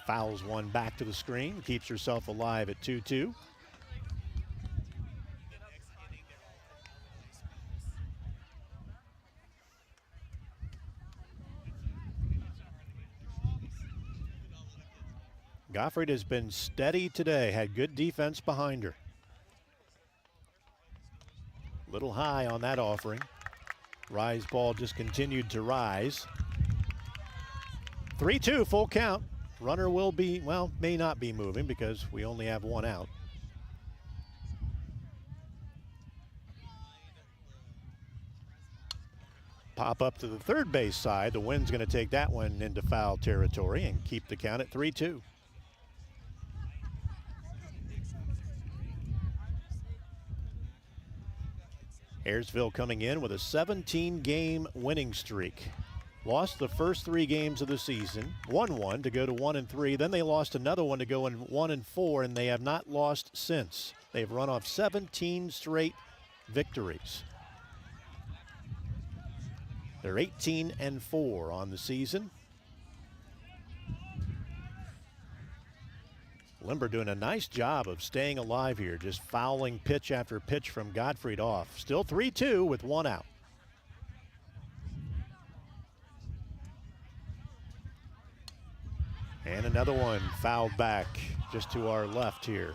Fouls one back to the screen, keeps herself alive at 2-2. Gottfried has been steady today, had good defense behind her. Little high on that offering. Rise ball just continued to rise. 3-2, full count. Runner will be, well, may not be moving because we only have 1 out. Pop up to the third base side. The wind's going to take that one into foul territory and keep the count at 3-2. Ayersville coming in with a 17-game winning streak. Lost the first 3 games of the season, won 1 to go to 1-3. Then they lost another one to go in 1-4, and they have not lost since. They've run off 17 straight victories. They're 18-4 on the season. Limber doing a nice job of staying alive here, just fouling pitch after pitch from Gottfried off. Still 3-2 with 1 out. And another one fouled back just to our left here.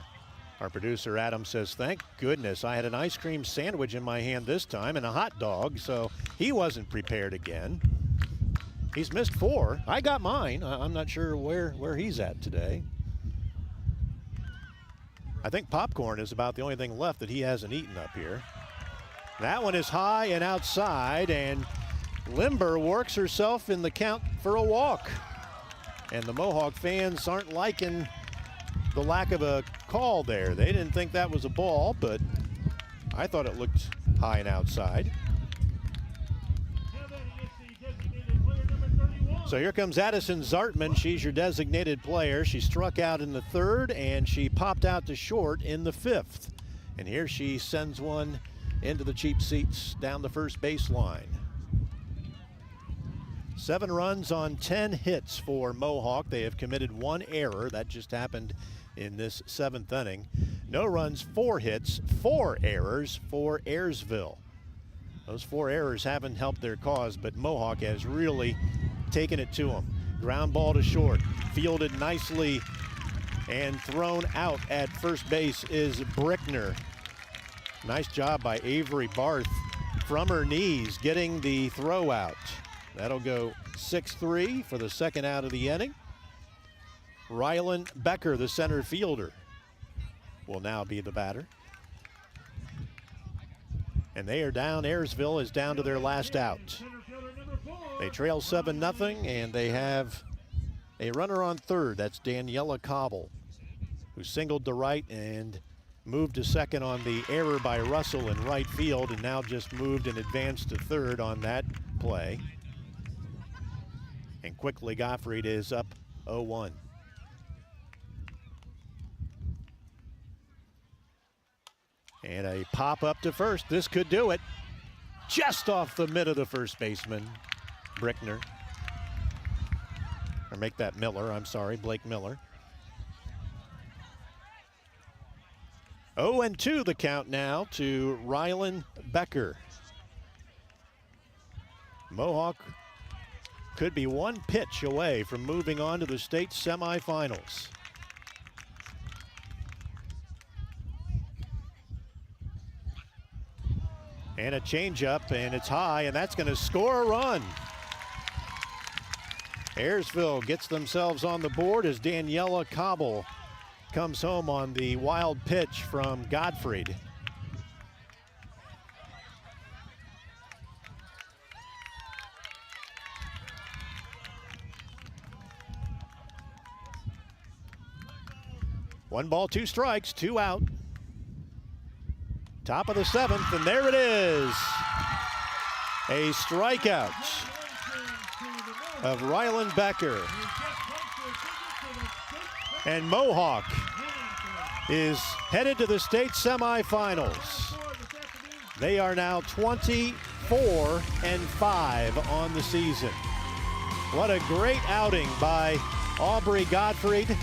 Our producer Adam says, thank goodness I had an ice cream sandwich in my hand this time and a hot dog, so he wasn't prepared again. He's missed 4. I got mine. I'm not sure where he's at today. I think popcorn is about the only thing left that he hasn't eaten up here. That one is high and outside, and Limber works herself in the count for a walk. And the Mohawk fans aren't liking the lack of a call there. They didn't think that was a ball, but I thought it looked high and outside. So here comes Addison Zartman. She's your designated player. She struck out in the 3rd, and she popped out to short in the 5th. And here she sends one into the cheap seats down the first baseline. 7 runs on 10 hits for Mohawk. They have committed 1 error. That just happened in this 7th inning. No runs, 4 hits, 4 errors for Ayersville. Those 4 errors haven't helped their cause, but Mohawk has really taken it to them. Ground ball to short, fielded nicely and thrown out at first base is Brickner. Nice job by Avery Barth from her knees getting the throw out. That'll go 6-3 for the 2nd out of the inning. Rylan Becker, the center fielder, will now be the batter. And they are down. Ayersville is down to their last out. They trail 7-0, and they have a runner on 3rd. That's Daniela Cobble, who singled to right and moved to second on the error by Russell in right field, and now just moved and advanced to third on that play. And quickly Gottfried is up 0-1. And a pop up to first. This could do it. Just off the mid of the first baseman, Brickner. Or make that Miller, I'm sorry, Blake Miller. 0-2 the count now to Rylan Becker. Mohawk could be one pitch away from moving on to the state semifinals. And a changeup, and it's high, and that's going to score a run. Ayersville gets themselves on the board as Daniela Cobble comes home on the wild pitch from Gottfried. One ball, two strikes, two out. Top of the seventh, and there it is. A strikeout of Rylan Becker. And Mohawk is headed to the state semifinals. They are now 24-5 on the season. What a great outing by Aubrey Gottfried.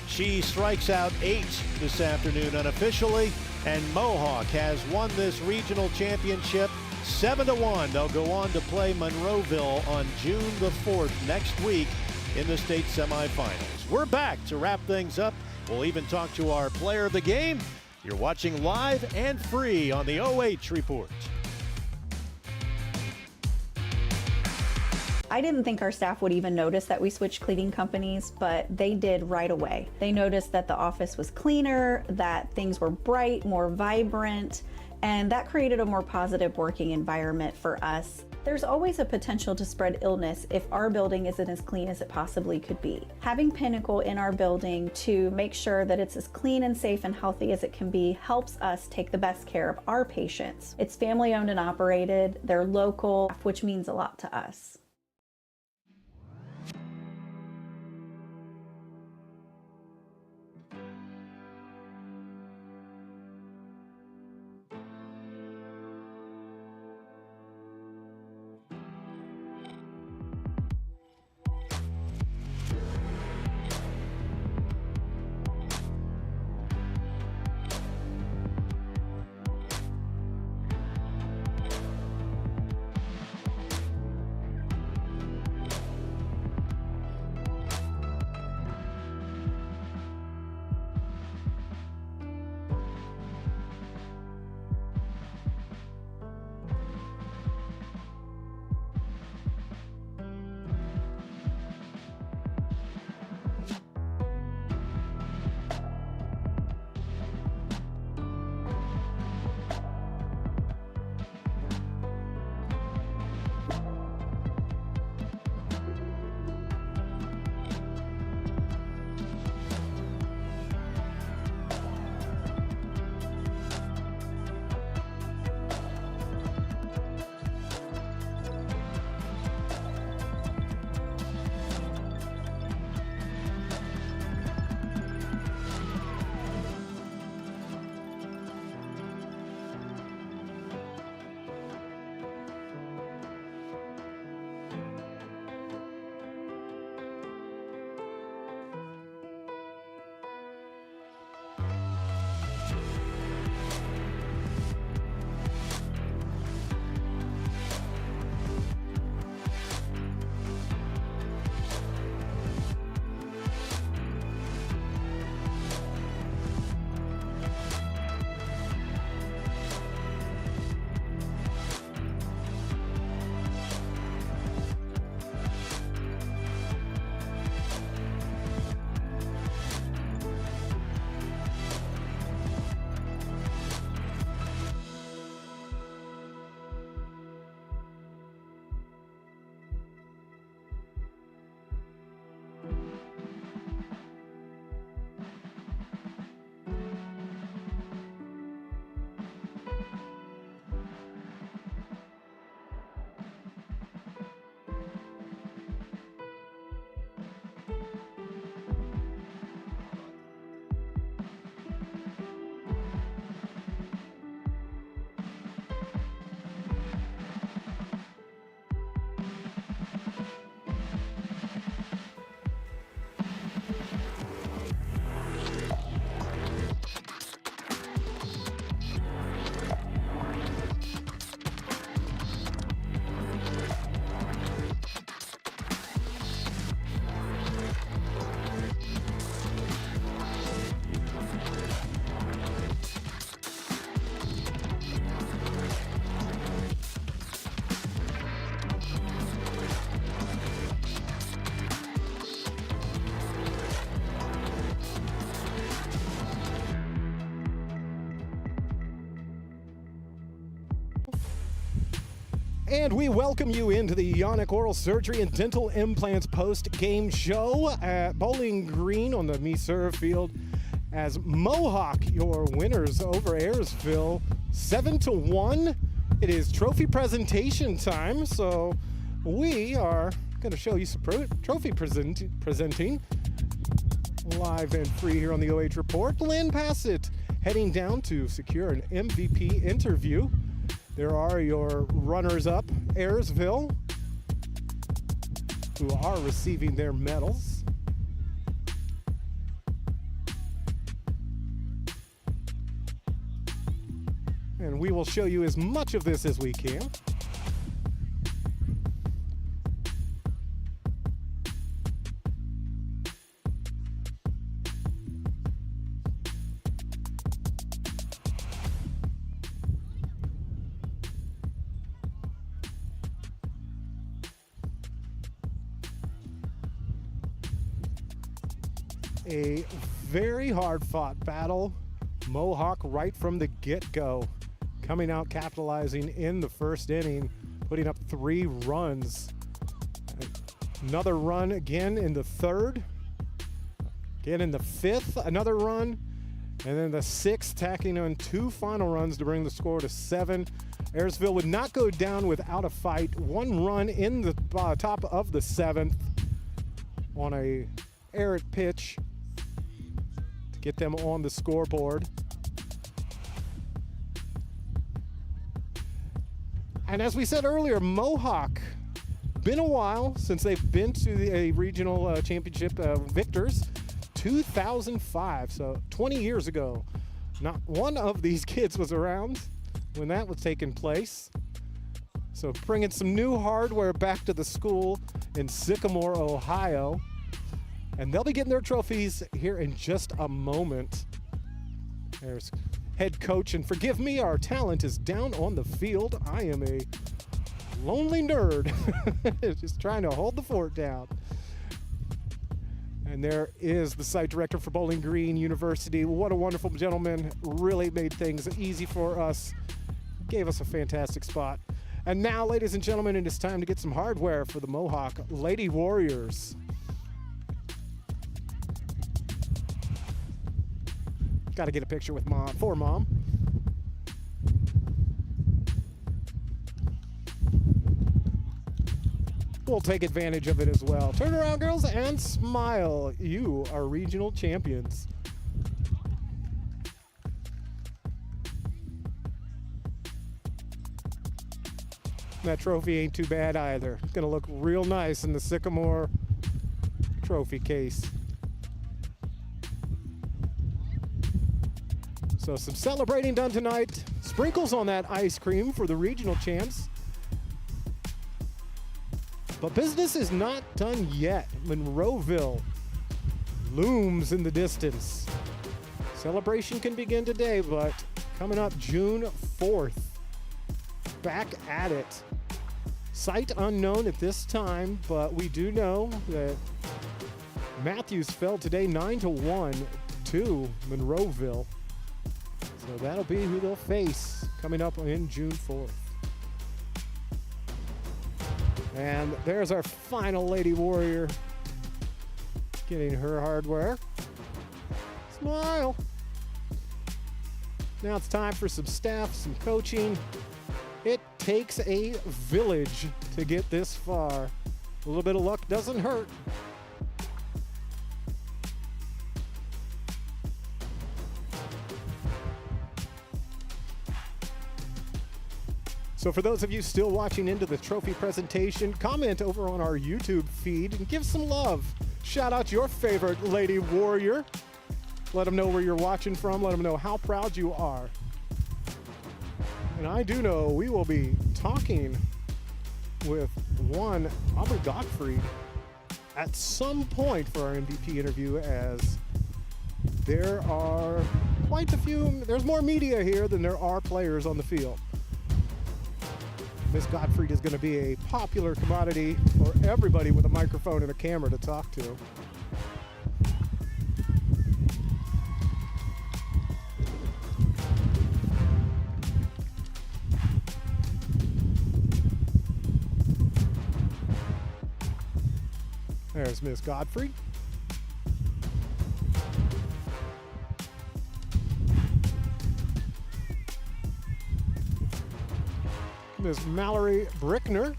She strikes out 8 this afternoon unofficially, and Mohawk has won this regional championship 7-1. They'll go on to play Monroeville on June the 4th next week in the state semifinals. We're back to wrap things up. We'll even talk to our player of the game. You're watching live and free on the OH Report. I didn't think our staff would even notice that we switched cleaning companies, but they did right away. They noticed that the office was cleaner, that things were bright, more vibrant, and that created a more positive working environment for us. There's always a potential to spread illness if our building isn't as clean as it possibly could be. Having Pinnacle in our building to make sure that it's as clean and safe and healthy as it can be helps us take the best care of our patients. It's family owned and operated, they're local, which means a lot to us. And we welcome you into the Yanich Oral Surgery and Dental Implants post-game show at Bowling Green on the Me-Serve field as Mohawk, your winners over Ayersville, 7-1. It is trophy presentation time, so we are going to show you some trophy presenting live and free here on the OH Report. Lynn Passett heading down to secure an MVP interview. There are your runners-up, Ayersville, who are receiving their medals. And we will show you as much of this as we can. A very hard-fought battle. Mohawk right from the get-go, coming out capitalizing in the first inning, putting up 3 runs. Another run again in the third. Again in the 5th, another run. And then the 6th, tacking on 2 final runs to bring the score to 7. Ayersville would not go down without a fight. 1 run in the top of the 7th on a errant pitch to get them on the scoreboard. And as we said earlier, Mohawk, been a while since they've been to a regional championship victors. 2005, so 20 years ago. Not one of these kids was around when that was taking place. So bringing some new hardware back to the school in Sycamore, Ohio. And they'll be getting their trophies here in just a moment. There's head coach, and forgive me, our talent is down on the field. I am a lonely nerd, just trying to hold the fort down. And there is the site director for Bowling Green University. What a wonderful gentleman. Really made things easy for us. Gave us a fantastic spot. And now, ladies and gentlemen, it is time to get some hardware for the Mohawk Lady Warriors. Got to get a picture with Mom, for Mom. We'll take advantage of it as well. Turn around, girls, and smile. You are regional champions. That trophy ain't too bad either. It's gonna look real nice in the Sycamore trophy case. So some celebrating done tonight. Sprinkles on that ice cream for the regional champs. But business is not done yet. Monroeville looms in the distance. Celebration can begin today, but coming up June 4th, back at it. Site unknown at this time, but we do know that Matthews fell today 9-1 to Monroeville. So that'll be who they'll face coming up in June 4th. And there's our final Lady Warrior getting her hardware. Smile. Now it's time for some staff, some coaching. It takes a village to get this far. A little bit of luck doesn't hurt. So for those of you still watching into the trophy presentation, comment over on our YouTube feed and give some love. Shout out your favorite Lady Warrior. Let them know where you're watching from. Let them know how proud you are. And I do know we will be talking with one Aubrey Gottfried at some point for our MVP interview, as there are quite a few, there's more media here than there are players on the field. Miss Gottfried is going to be a popular commodity for everybody with a microphone and a camera to talk to. There's Miss Godfrey. Miss Mallory Brickner.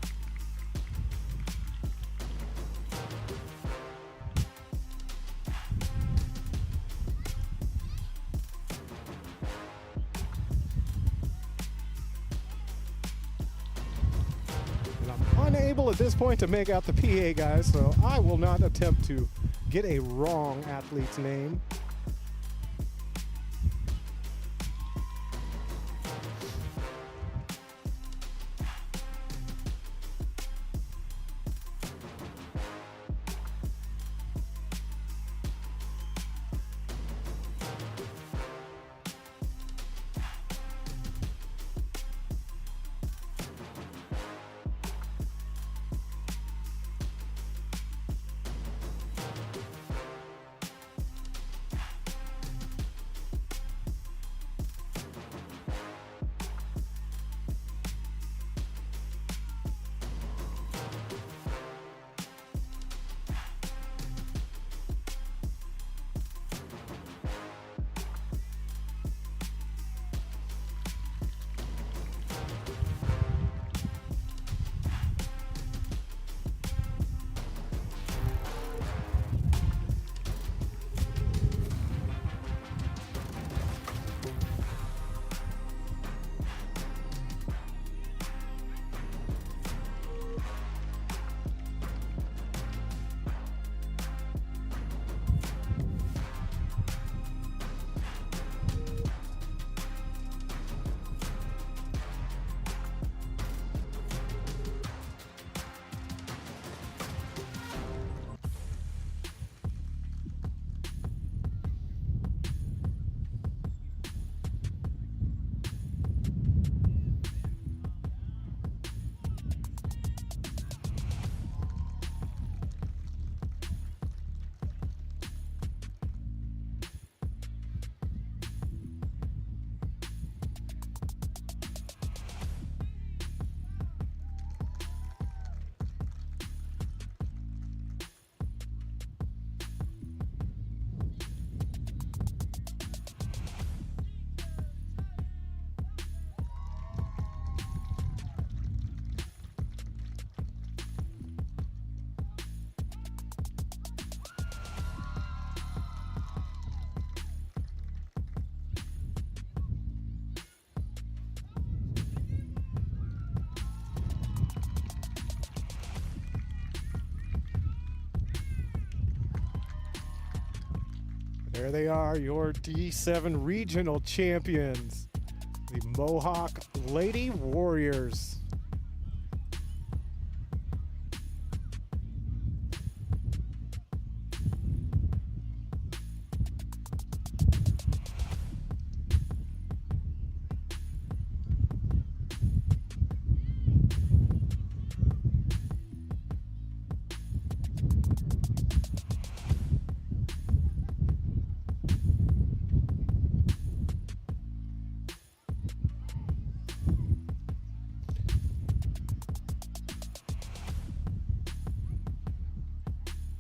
And I'm unable at this point to make out the PA guys, so I will not attempt to get a wrong athlete's name. There they are, your D7 regional champions, the Mohawk Lady Warriors.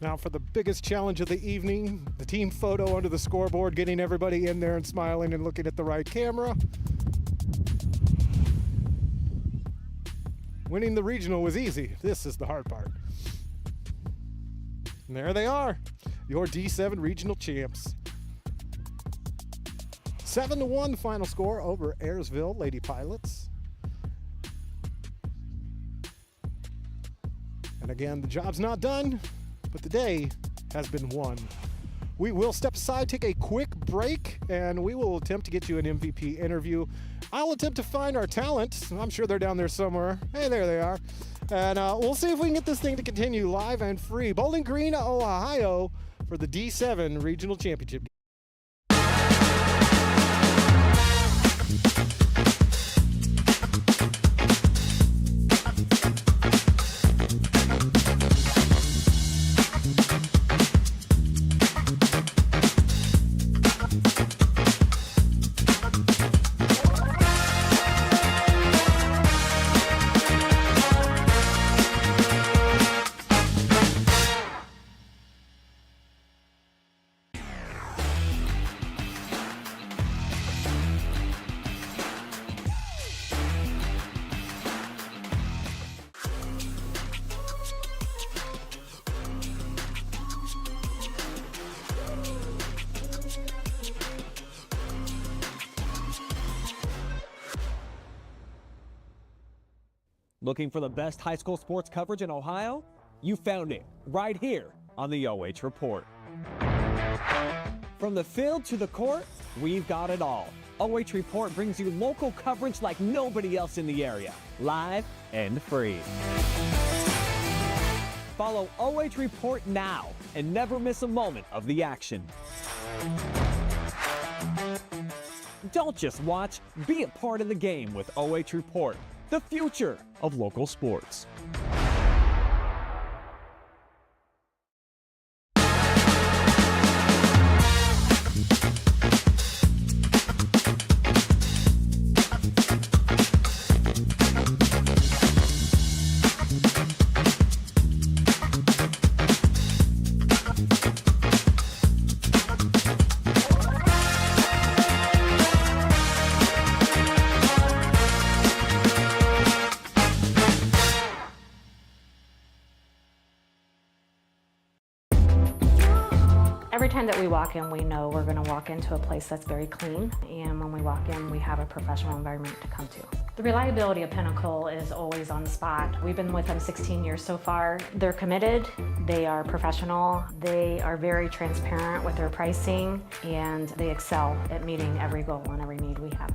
Now for the biggest challenge of the evening, the team photo under the scoreboard, getting everybody in there and smiling and looking at the right camera. Winning the regional was easy. This is the hard part. And there they are, your D7 regional champs. 7-1 the final score over Ayersville Lady Pilots. And again, the job's not done, but the day has been won. We will step aside, take a quick break, and we will attempt to get you an MVP interview. I'll attempt to find our talent. I'm sure they're down there somewhere. Hey, there they are. And we'll see if we can get this thing to continue live and free. Bowling Green, Ohio for the D7 Regional Championship. Looking for the best high school sports coverage in Ohio? You found it right here on the OH Report. From the field to the court, we've got it all. OH Report brings you local coverage like nobody else in the area, live and free. Follow OH Report now and never miss a moment of the action. Don't just watch, be a part of the game with OH Report, the future of local sports. Every time that we walk in, we know we're going to walk into a place that's very clean, and when we walk in, we have a professional environment to come to. The reliability of Pinnacle is always on the spot. We've been with them 16 years so far. They're committed, they are professional, they are very transparent with their pricing, and they excel at meeting every goal and every need we have.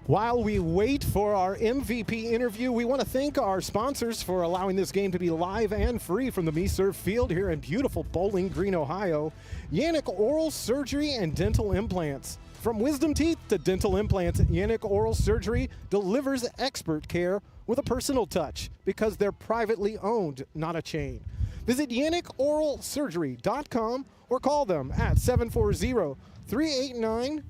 While we wait for our MVP interview, we want to thank our sponsors for allowing this game to be live and free from the MeServe field here in beautiful Bowling Green, Ohio. Yanich Oral Surgery and Dental Implants. From wisdom teeth to dental implants, Yanich Oral Surgery delivers expert care with a personal touch because they're privately owned, not a chain. Visit YanichOralSurgery.com or call them at 740-389-2100.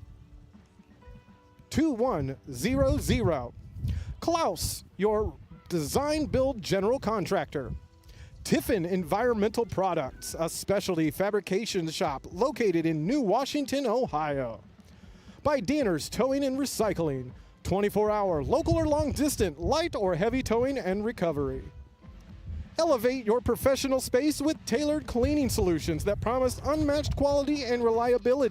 Clouse, your design build general contractor. Tiffin Environmental Products, a specialty fabrication shop located in New Washington, Ohio. By Danner's Towing and Recycling, 24-hour local or long distance, light or heavy towing and recovery. Elevate your professional space with tailored cleaning solutions that promise unmatched quality and reliability.